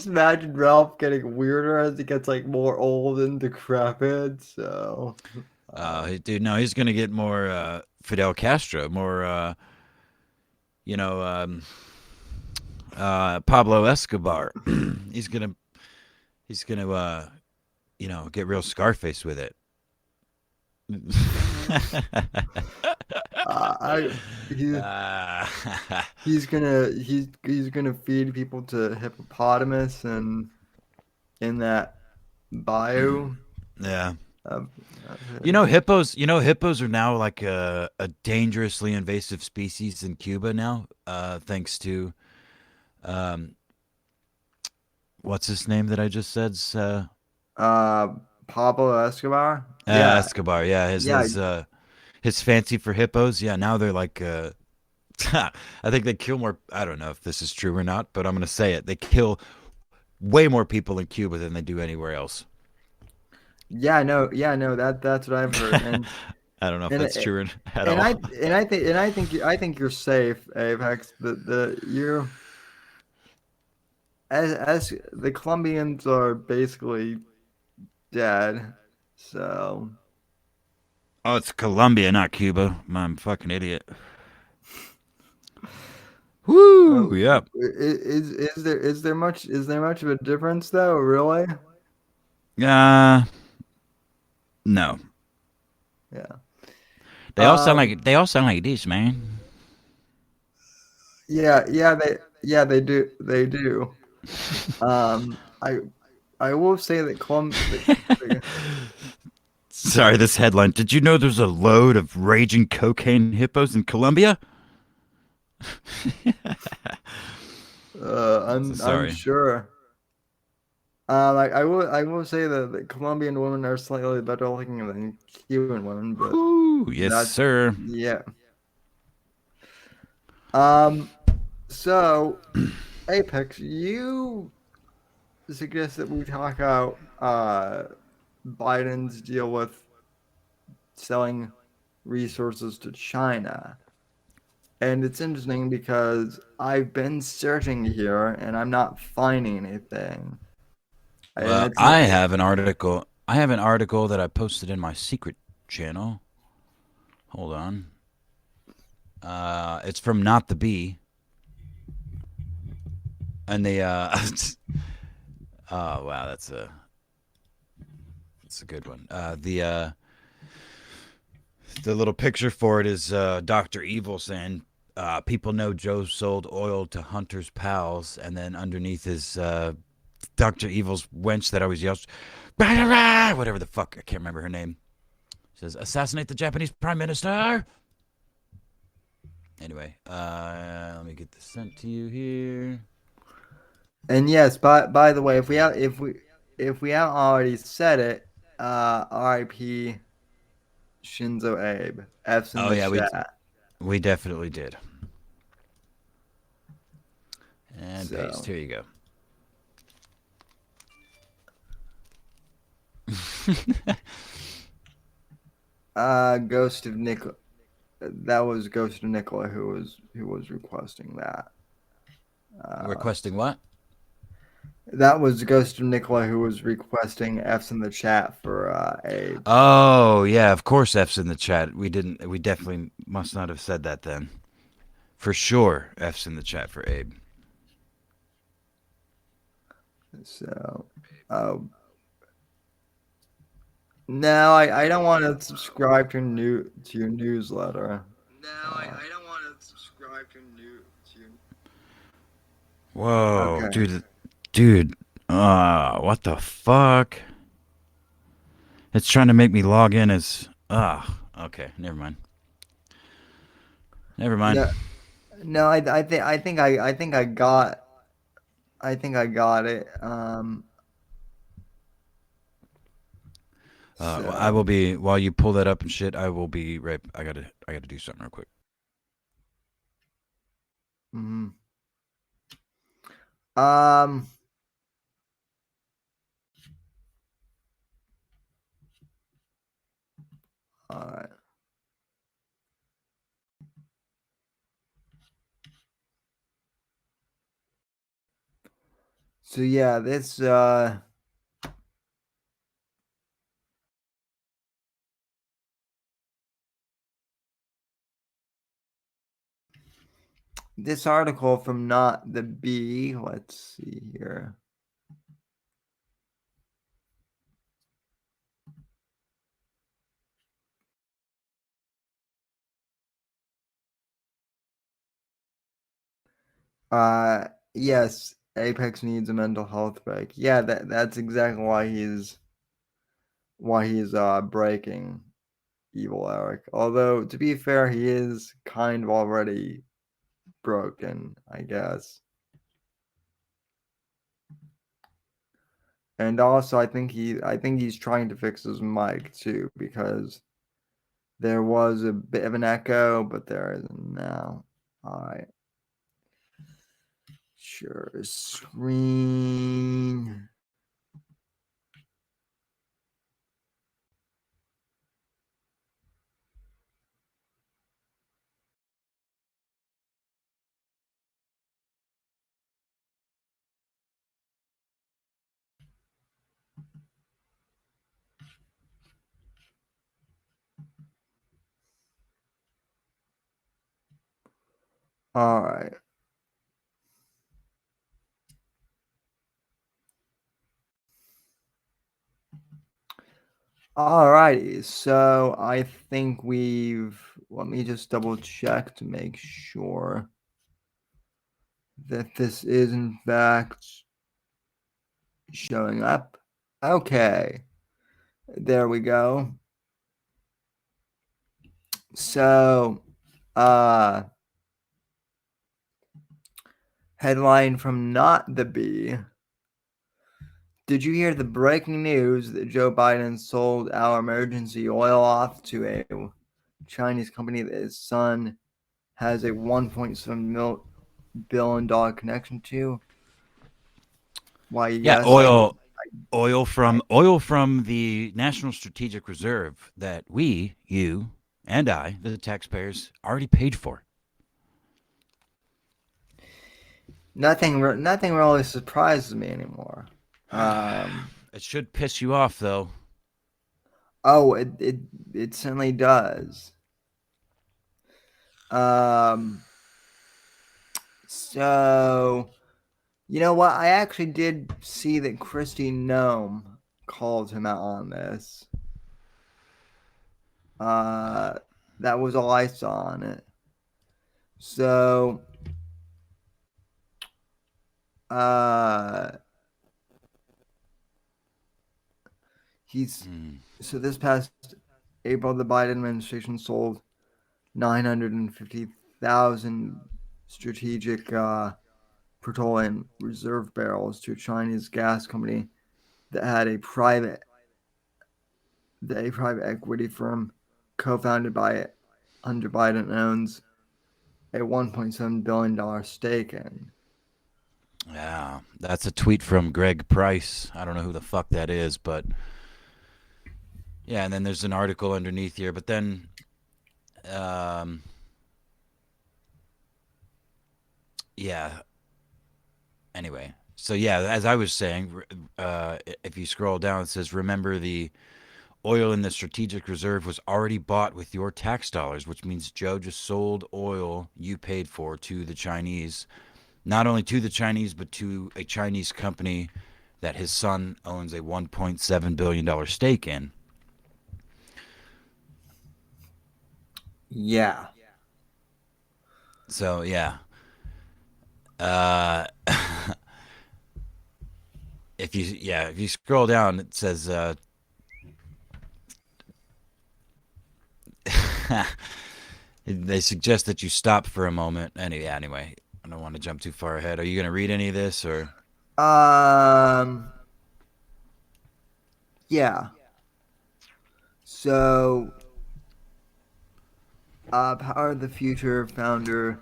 imagine Ralph getting weirder as he gets like more old and decrepit. So, uh, Dude, no, he's gonna get more Fidel Castro, more you know, Pablo Escobar. he's gonna he's gonna get real Scarface with it. I he uh, he's gonna feed people to hippopotamus and in that bio yeah. of, of his. Hippos are now like a dangerously invasive species in Cuba now, thanks to Um, what's his name that I just said? Uh, Pablo Escobar. Yeah, Escobar. Yeah, yeah, his fancy for hippos. Yeah, now they're like. I think they kill more. I don't know if this is true or not, but I'm gonna say it. They kill way more people in Cuba than they do anywhere else. yeah, no. That's what I've heard, I don't know if and that's true at and all. I think you're safe, Apex. The you as the Colombians are basically dead, so Oh, it's Colombia, not Cuba. I'm a fucking idiot. uh, Woo! Yep. is there much of a difference though? Really? Uh no. Yeah. They Um. all sound like this, man. Yeah, they do. Um. I I will say that the Sorry, this headline. Did you know there's a load of raging cocaine hippos in Colombia? So I'm sorry. sure. I will say that the Colombian women are slightly better looking than Cuban women, but Woo! Yes, that's sir. yeah. Um. So Apex, you suggest that we talk about Biden's deal with selling resources to China. And it's interesting because I've been searching here and I'm not finding anything. And Well, it's not. I have an article that I posted in my secret channel. Hold on. It's from Not the Bee, and the oh wow, that's a good one. The little picture for it is Doctor Evil saying, "People know Joe sold oil to Hunter's pals," and then underneath is Doctor Evil's wench that always yells, "Rah, rah, rah," whatever the fuck, I can't remember her name. Says, "Assassinate the Japanese Prime Minister." Anyway, let me get this sent to you here. And yes, by the way, if we haven't already said it, R.I.P. Shinzo Abe. F's in Oh the yeah, chat. we definitely did. And paste. So, Here you go. Ghost of Nicola. That was Ghost of Nicola who was requesting that. Uh, Requesting what? that was Ghost of Nicola who was requesting F's in the chat for Abe. Oh yeah, of course F's in the chat. We didn't. We definitely must not have said that then. For sure, F's in the chat for Abe. So, uh, no, I don't want to subscribe to your newsletter. Uh, I don't want to subscribe to your. Whoa, okay. dude. What the fuck? It's trying to make me log in as. Okay, never mind. Never mind. No, no, I think I got it. I will So, be while you pull that up and shit. I will be right. I gotta do something real quick. mhm. um, all right. So yeah, this article from Not the Bee. Let's see here. Yes, Apex needs a mental health break. Yeah, that's exactly why he's breaking Evil Eric. Although to be fair, he is kind of already broken, I guess. And also, I think he's trying to fix his mic too because there was a bit of an echo, but there isn't now. All right. Sure. Screen. All right. Alrighty, so I think let me just double check to make sure that this is in fact showing up. Okay, there we go. So, uh, headline from Not the Bee. Did you hear the breaking news that Joe Biden sold our emergency oil off to a Chinese company that his son has a $1.7 billion connection to? Why, Yeah, yes, oil from the National Strategic Reserve that we, you, and I, the taxpayers, already paid for. nothing really surprises me anymore. It should piss you off, though. Oh, it certainly does. Um, so you know what? I actually did see that Christy Nome called him out on this. Uh, that was all I saw on it. So, uh, he's so this past April, the Biden administration sold 950,000 strategic petroleum reserve barrels to a Chinese gas company that had a private equity firm co-founded by Hunter Biden owns a $1.7 billion stake in. Yeah, that's a tweet from Greg Price. I don't know who the fuck that is, but yeah, and then there's an article underneath here. But then, yeah. Anyway, so yeah, as I was saying, if you scroll down, it says, "Remember the oil in the strategic reserve was already bought with your tax dollars, which means Joe just sold oil you paid for to the Chinese, not only to the Chinese, but to a Chinese company that his son owns a $1.7 billion stake in." Yeah. So, yeah. Uh, if you scroll down, it says, they suggest that you stop for a moment. Anyway, I don't want to jump too far ahead. Are you going to read any of this or? Um. Yeah. So, Power of the Future founder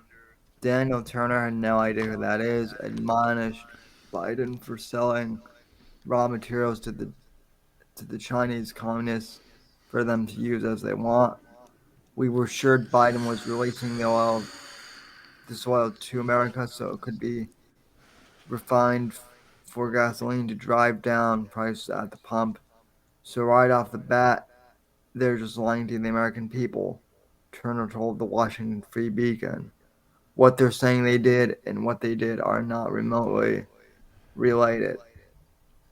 Daniel Turner had no idea who that is. Admonished Biden for selling raw materials to the Chinese communists for them to use as they want. We were sure Biden was releasing this oil to America so it could be refined for gasoline to drive down prices at the pump. So right off the bat, they're just lying to the American people. Turner told the Washington Free Beacon. What they're saying they did and what they did are not remotely related.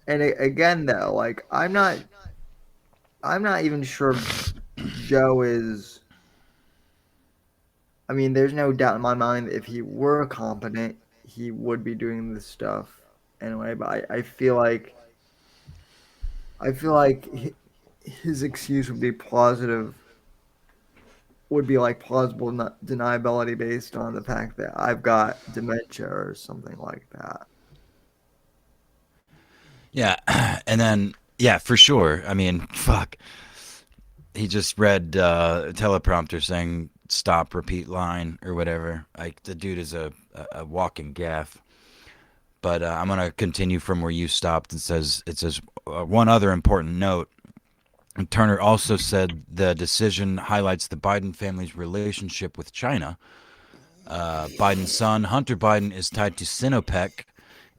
And again, though, like I'm not even sure Joe is. I mean, there's no doubt in my mind that if he were competent, he would be doing this stuff anyway. But I feel like his excuse would be plausible deniability based on the fact that I've got dementia or something like that. Yeah, and then yeah, for sure. I mean, fuck. He just read a teleprompter saying stop, repeat line or whatever. Like the dude is a walking gaff. But I'm gonna continue from where you stopped. It says one other important note. And Turner also said the decision highlights the Biden family's relationship with China. Biden's son, Hunter Biden, is tied to Sinopec.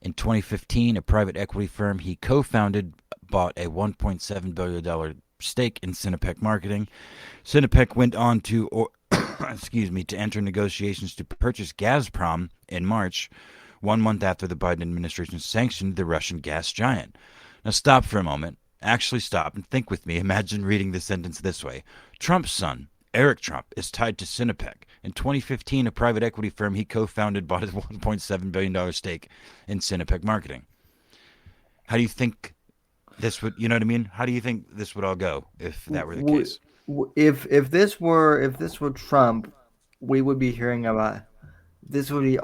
In 2015, a private equity firm he co founded bought a $1.7 billion stake in Sinopec Marketing. Sinopec went on to, excuse me, to enter negotiations to purchase Gazprom in March, 1 month after the Biden administration sanctioned the Russian gas giant. Now, stop for a moment. Actually, stop and think with me. Imagine reading the sentence this way: Trump's son, Eric Trump, is tied to Sinopec. In 2015, a private equity firm he co founded bought a $1.7 billion stake in Sinopec Marketing. How do you think this would, you know what I mean? How do you think this would all go if that were the W- case? if this were Trump, we would be hearing about this would be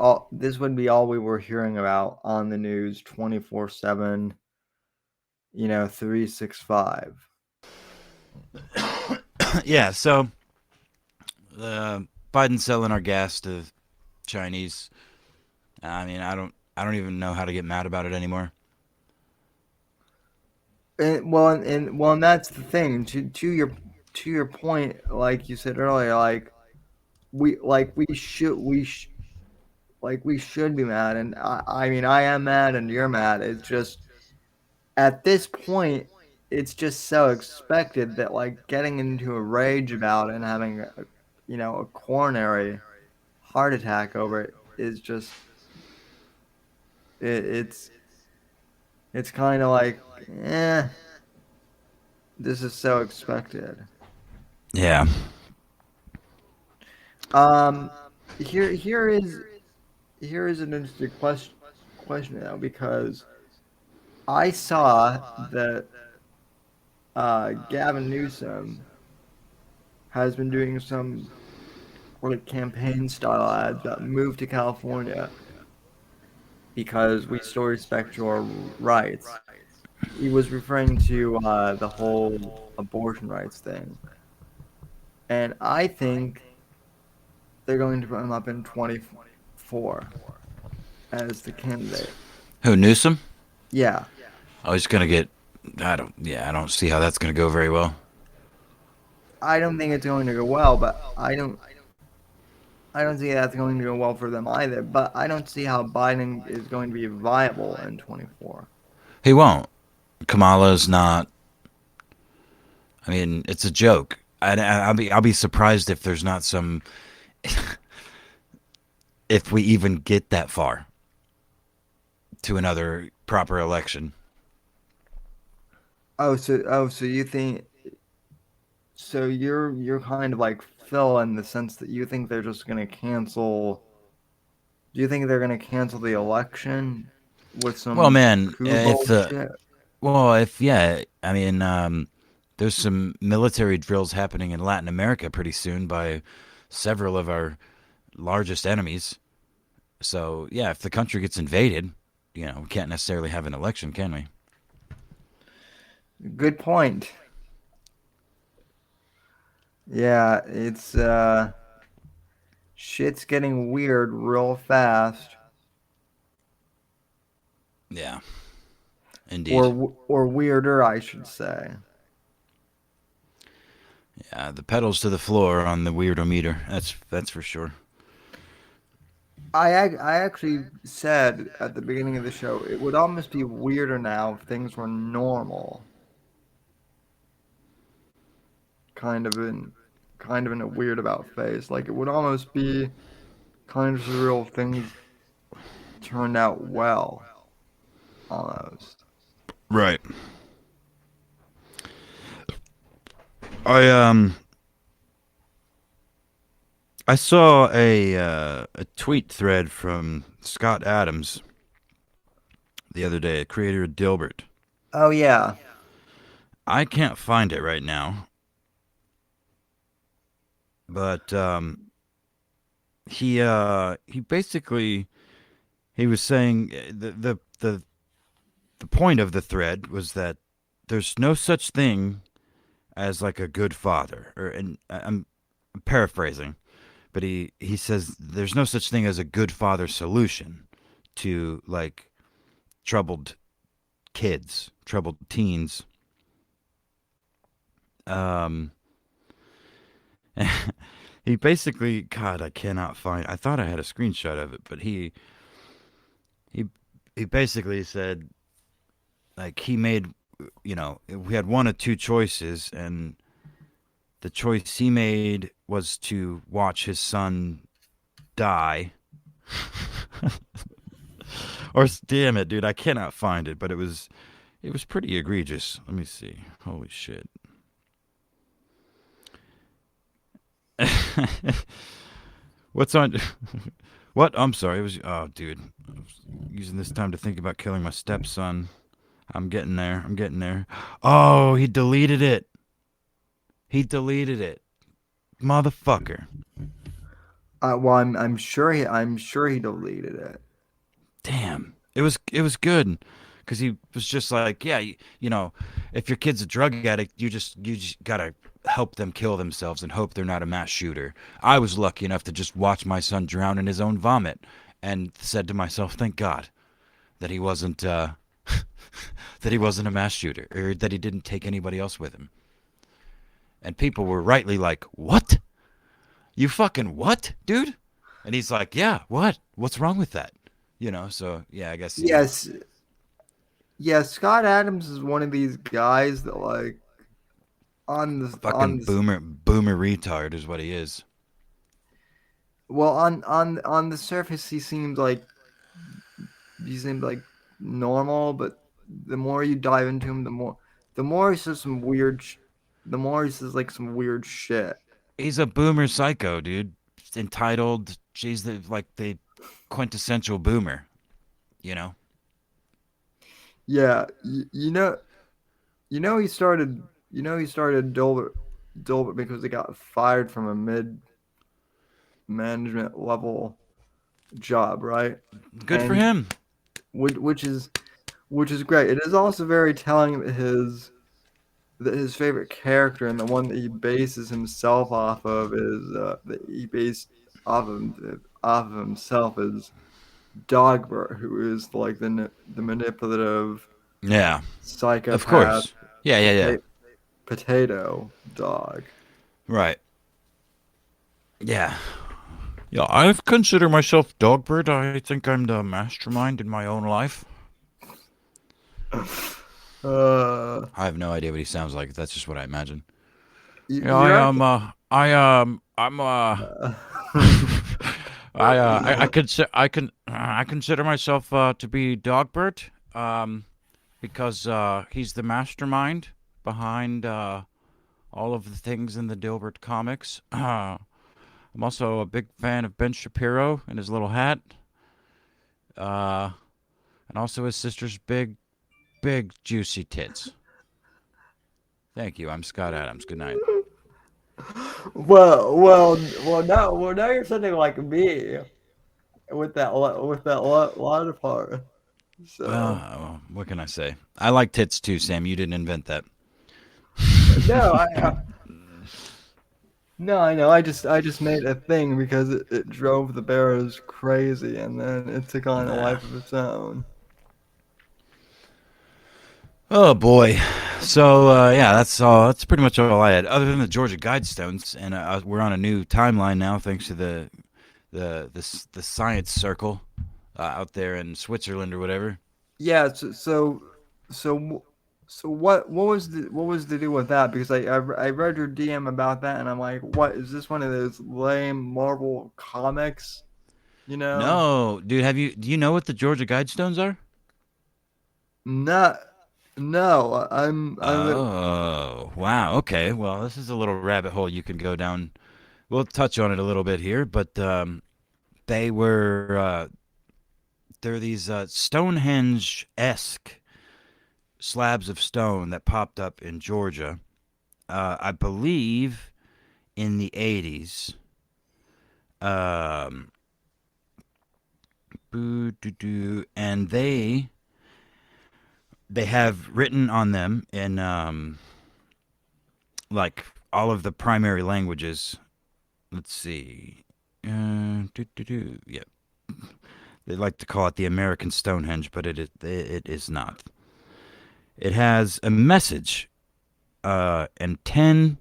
all we were hearing about on the news 24/7, 365. Yeah, so Biden's selling our gas to Chinese. I mean, I don't even know how to get mad about it anymore. And that's the thing. To your point, like you said earlier, we should be mad, and I mean I am mad, and you're mad. It's just at this point, it's just so expected that getting into a rage about it and having a coronary heart attack over it is just it's kind of like, eh, this is so expected. Yeah. Um, here is an interesting question now, because I saw that Gavin Newsom has been doing some campaign style ads that move to California because we still respect your rights. He was referring to the whole abortion rights thing, and I think they're going to put him up in 24 as the candidate. Who, Newsom? Yeah, Oh, he's gonna get. I don't see how that's gonna go very well. I don't think it's going to go well, but I don't see that's going to go well for them either. But I don't see how Biden is going to be viable in 24. He won't. Kamala's not. I mean, it's a joke. I'll be surprised if there's not some, if we even get that far to another proper election. Oh, so you think so you're kind of like Phil in the sense that you think they're just going to cancel. Do you think they're going to cancel the election with Well, some man, coup bullshit? if yeah, I mean, there's some military drills happening in Latin America pretty soon by several of our largest enemies. So yeah, if the country gets invaded, we can't necessarily have an election, can we? Good point. Yeah, it's shit's getting weird real fast, Yeah, indeed. or weirder, I should say. Yeah, the pedals to the floor on the weirdometer. That's for sure. I actually said at the beginning of the show it would almost be weirder now if things were normal, kind of in a weird about phase. Like it would almost be kind of surreal if things turned out well, almost. Right. I I saw a tweet thread from Scott Adams the other day, creator of Dilbert. Oh yeah. I can't find it right now, but he basically he was saying the the point of the thread was that there's no such thing as like a good father, or and I'm paraphrasing, but he says there's no such thing as a good father solution to like troubled kids, troubled teens. Um, he basically, God, I cannot find. I thought I had a screenshot of it, but he he basically said like he made, we had one of two choices, and the choice he made was to watch his son die. Or damn it, dude, I cannot find it, but it was pretty egregious. Let me see. Holy shit. What's on? What? I'm sorry. It was. Oh, dude. I was using this time to think about killing my stepson. I'm getting there. I'm getting there. Oh, he deleted it. He deleted it. Motherfucker. Well, I'm sure he deleted it. Damn. It was good. Because he was just like, yeah, if your kid's a drug addict, you just gotta help them kill themselves and hope they're not a mass shooter. I was lucky enough to just watch my son drown in his own vomit, and said to myself, thank God that he wasn't that he wasn't a mass shooter, or that he didn't take anybody else with him. And people were rightly like, what? You fucking what, dude? And he's like, yeah, what? What's wrong with that? So yeah, I guess Yes, yeah. Scott Adams is one of these guys that like fucking boomer retard is what he is. well on the surface he seems like normal, but the more you dive into him, the more he says the more he says like some weird shit. He's a boomer psycho, dude. Entitled. She's the quintessential boomer. You know. Yeah, he started Dilbert because he got fired from a mid management level job, right? Good for And him. which is great. It is also very telling that his favorite character and the one that he bases himself off of is that he based off of himself is Dogbert, who is like the manipulative Yeah. Of psychopath course. Yeah. Yeah. Yeah. potato dog. Right. Yeah. Yeah. I consider myself Dogbird. I think I'm the mastermind in my own life. Uh, I have no idea what he sounds like. That's just what I imagine. Yeah, I you're am. actually, I'm. uh, I consider myself to be Dogbert. Because he's the mastermind behind all of the things in the Dilbert comics. I'm also a big fan of Ben Shapiro and his little hat, uh, and also his sister's big, juicy tits. Thank you. I'm Scott Adams. Good night. well. Now you're sounding like me with that latter part. So What can I say? I like tits too, Sam. You didn't invent that. no, no, I know. I just made a thing because it drove the Bears crazy, and then it took on a Nah. life of its own. Oh boy. So yeah, that's all. That's pretty much all I had, other than the Georgia Guidestones, and we're on a new timeline now, thanks to the science circle out there in Switzerland or whatever. Yeah. So what was the deal with that? Because I read your DM about that, and I'm like, what is this one of those lame Marvel comics? You know, No, dude, do you know what the Georgia Guidestones are? not no. I'm Oh, wow. Okay. Well, this is a little rabbit hole you can go down. We'll touch on it a little bit here, but they were they're these Stonehenge-esque slabs of stone that popped up in Georgia. I believe in the 80s. Um, and they they have written on them in like all of the primary languages. Let's see. Yep. They like to call it the American Stonehenge, but it is not. It has a message and 10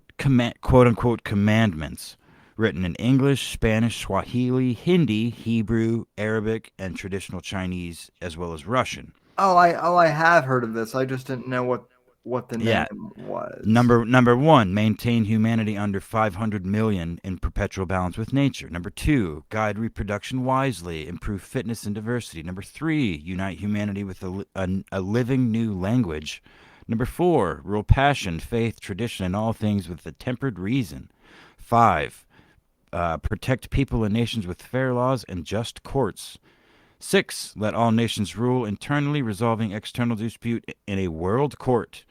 quote unquote commandments written in English, Spanish, Swahili, Hindi, Hebrew, Arabic, and traditional Chinese, as well as Russian. I have heard of this. I just didn't know what the name Yeah. was. Number one, maintain humanity under 500 million in perpetual balance with nature. Number two, guide reproduction wisely, improve fitness and diversity. Number three, unite humanity with a living new language. Number four, rule passion, faith, tradition, and all things with a tempered reason. Five, protect people and nations with fair laws and just courts. 6. Let all nations rule internally, resolving external dispute in a world court.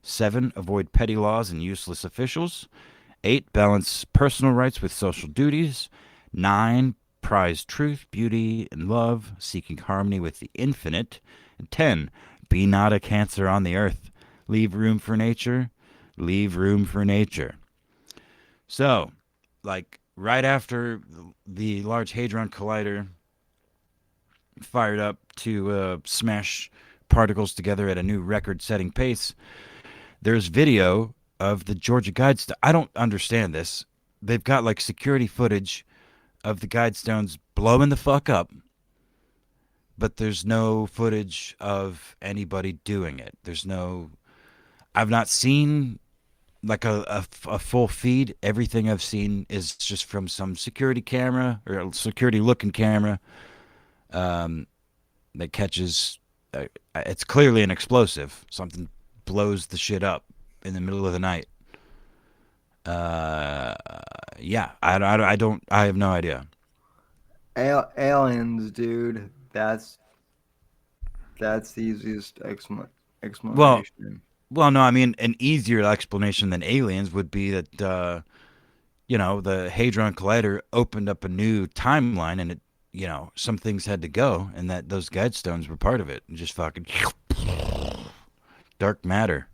7. Avoid petty laws and useless officials. 8. Balance personal rights with social duties. 9. Prize truth, beauty, and love, seeking harmony with the infinite. And 10. Be not a cancer on the earth. Leave room for nature. Leave room for nature. So, like, right after the Large Hadron Collider fired up to smash particles together at a new record-setting pace, there's video of the Georgia Guidestone. I don't understand this. They've got like security footage of the Guidestones blowing the fuck up, but there's no footage of anybody doing it. I've not seen like a full feed. Everything I've seen is just from some security camera or a security looking camera that catches. It's clearly an explosive. Something blows the shit up in the middle of the night. Yeah, I have no idea. Aliens, dude. That's the easiest Well, explanation. no, I mean, an easier explanation than aliens would be that, the Hadron Collider opened up a new timeline and some things had to go and that those Guidestones were part of it and just fucking dark matter.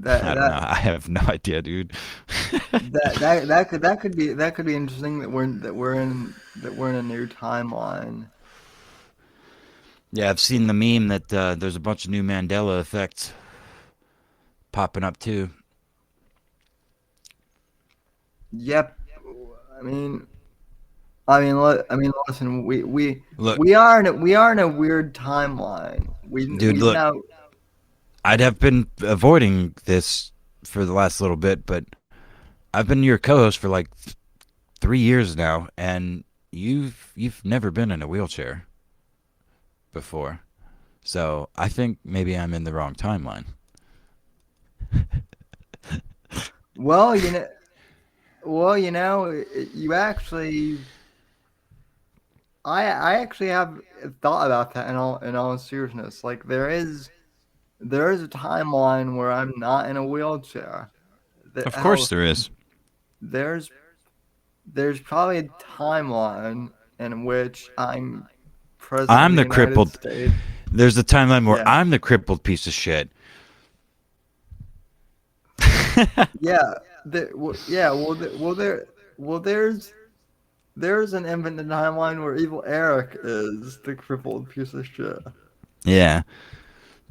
I don't know. I have no idea, dude. that could be interesting that we're in a new timeline. Yeah, I've seen the meme that there's a bunch of new Mandela effects popping up too. Yep. I mean, listen. Look, We are in a weird timeline. dude, look. Now, I'd have been avoiding this for the last little bit, but I've been your co-host for like 3 years now, and you've never been in a wheelchair before, so I think maybe I'm in the wrong timeline. well, you actually. I actually have thought about that in all seriousness. Like there is a timeline where I'm not in a wheelchair. Of course there is. There's probably a timeline in which I'm president I'm of the the United crippled. States. There's a timeline where Yeah. I'm the crippled piece of shit. Yeah. There's an infinite timeline where evil Eric is the crippled piece of shit. Yeah,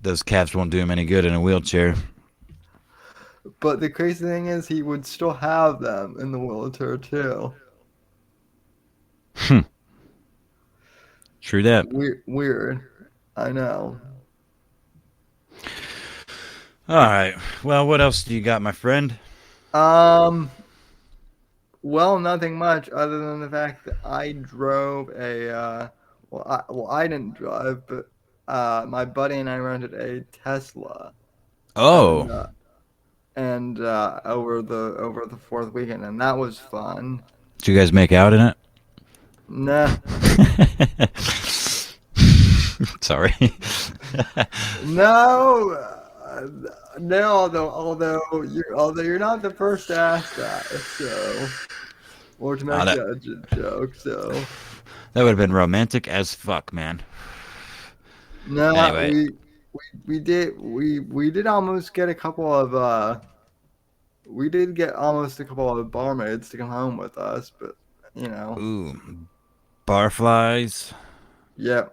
those calves won't do him any good in a wheelchair. But the crazy thing is, he would still have them in the wheelchair too. True that. Weird. I know. All right. Well, what else do you got, my friend? Well, nothing much other than the fact that I drove a. I didn't drive, but my buddy and I rented a Tesla. Oh. And over the fourth weekend, and that was fun. Did you guys make out in it? Nah. Sorry. No. Although you're not the first to ask that, so or to make that joke, so that would have been romantic as fuck, man. no. Anyway. we did almost get a couple of we did get almost a couple of barmaids to come home with us, but you know, Ooh, barflies. yeah.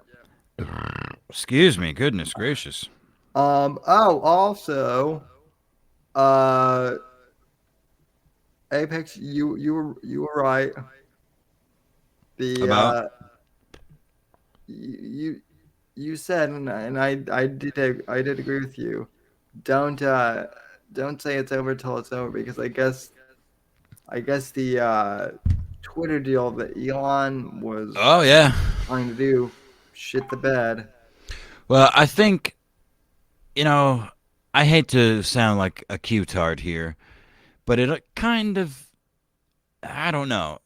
Excuse me. Goodness gracious. Oh, also, uh, Apex, you were right. The About you you said, and I did agree with you. Don't uh don't say it's over till it's over because I guess the Twitter deal that Elon was oh yeah. trying to do shit the bed. Well, I think I hate to sound like a Q-tard here, but it kind of I don't know.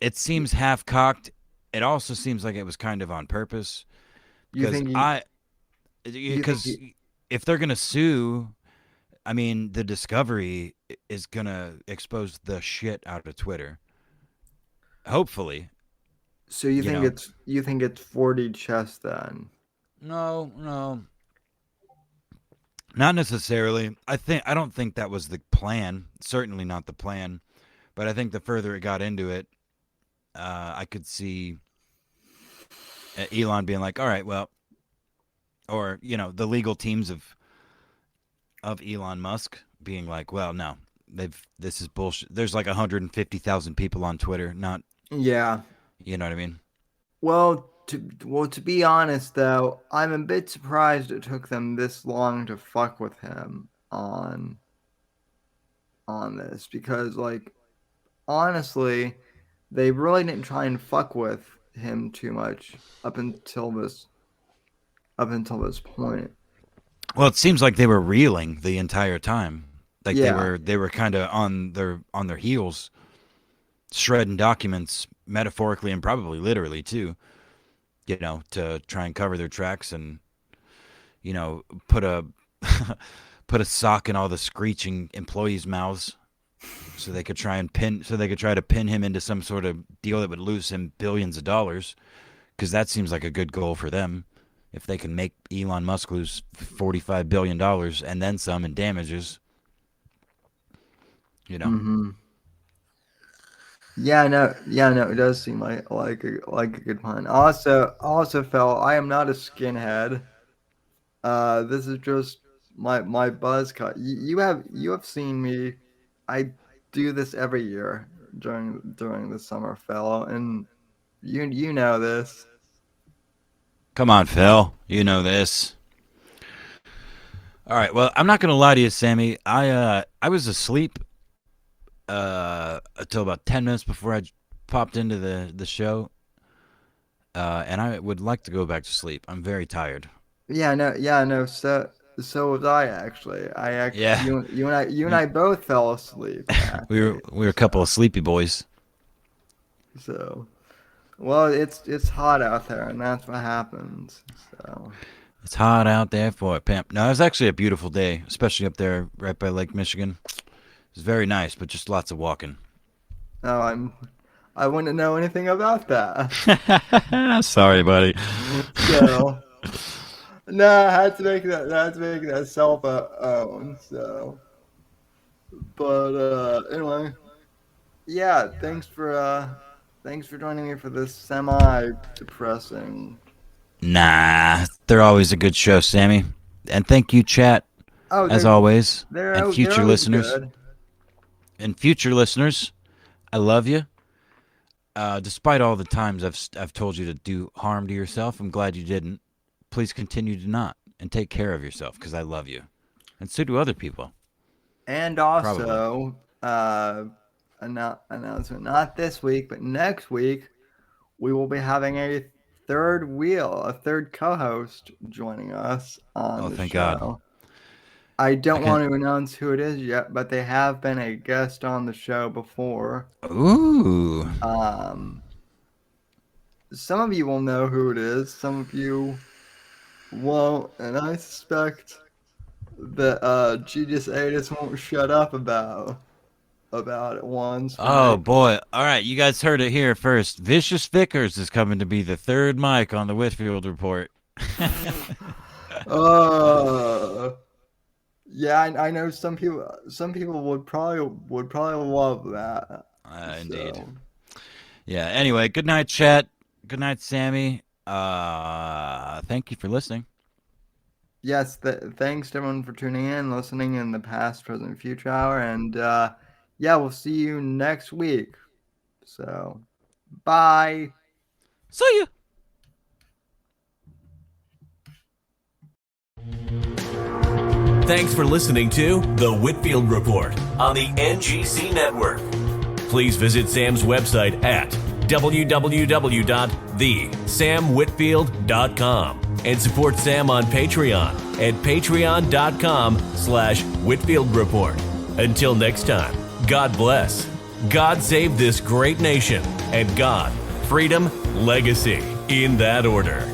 It seems half cocked. It also seems like it was kind of on purpose You because think you think because if they're gonna sue, I mean the discovery is gonna expose the shit out of Twitter. Hopefully, so you know. you think it's 40 chess then? No, no, not necessarily. I don't think that was the plan. Certainly not the plan. But I think the further it got into it, I could see Elon being like, "All right, well," or the legal teams of Elon Musk being like, "Well, no, this is bullshit." There's like 150,000 people on Twitter. Not, Yeah. you know what I mean? To be honest though, I'm a bit surprised it took them this long to fuck with him on this because like honestly, they really didn't try and fuck with him too much up until this point. Well, it seems like they were reeling the entire time. Like they Yeah. were they were kind of on their heels, shredding documents metaphorically and probably literally too. To try and cover their tracks and put a put a sock in all the screeching employees' mouths so they could try to pin him into some sort of deal that would lose him billions of dollars because that seems like a good goal for them if they can make Elon Musk lose $45 billion and then some in damages. You know. Mm-hmm. Yeah, no, it does seem like a good plan. Also, Phil, I am not a skinhead. This is just my buzz cut. You have seen me. I do this every year during the summer, Phil, and you know this. Come on, Phil. You know this. All right. Well, I'm not gonna lie to you, Sammy. I was asleep until about 10 minutes before I popped into the show, and I would like to go back to sleep. I'm very tired. Yeah, no. So was I actually. Yeah, You and I both fell asleep we actually. were a couple of sleepy boys. So well, it's hot out there, and that's what happens. So It's hot out there for a pimp. No, it was actually a beautiful day, especially up there right by Lake Michigan. It was very nice, but just lots of walking. no, I wouldn't know anything about that. Sorry, buddy. So no, I had to make that self own. So, but anyway, yeah. Thanks for joining me for this semi depressing. Nah, they're always a good show, Sammy. And thank you, chat, Oh, as always, and they're future always listeners. good. And future listeners, I love you. Despite all the times I've told you to do harm to yourself, I'm glad you didn't. Please continue to not and take care of yourself because I love you, and so do other people. And Probably. also, announcement not this week, but next week we will be having a third co-host joining us on Oh, the thank God. show. I I don't can. want to announce who it is yet, but they have been a guest on the show before. Ooh. Some of you will know who it is, some of you won't, and I suspect that Genius Atis won't shut up about it once when Oh boy! All right, you guys heard it here first. Vicious Vickers is coming to be the third mic on the Whitfield Report. Yeah, I know some people would probably love that. Indeed. So, Yeah. Anyway, good night, chat. Good night, Sammy. Thank you for listening. yes, thanks to everyone for tuning in, listening in the past, present, future hour, and yeah, we'll see you next week. So, bye. See you. Thanks for listening to The Whitfield Report on the NGC Network. Please visit Sam's website at www.thesamwhitfield.com and support Sam on Patreon at patreon.com/Whitfield Report. Until next time, God bless, God save this great nation, and God, freedom, legacy, in that order.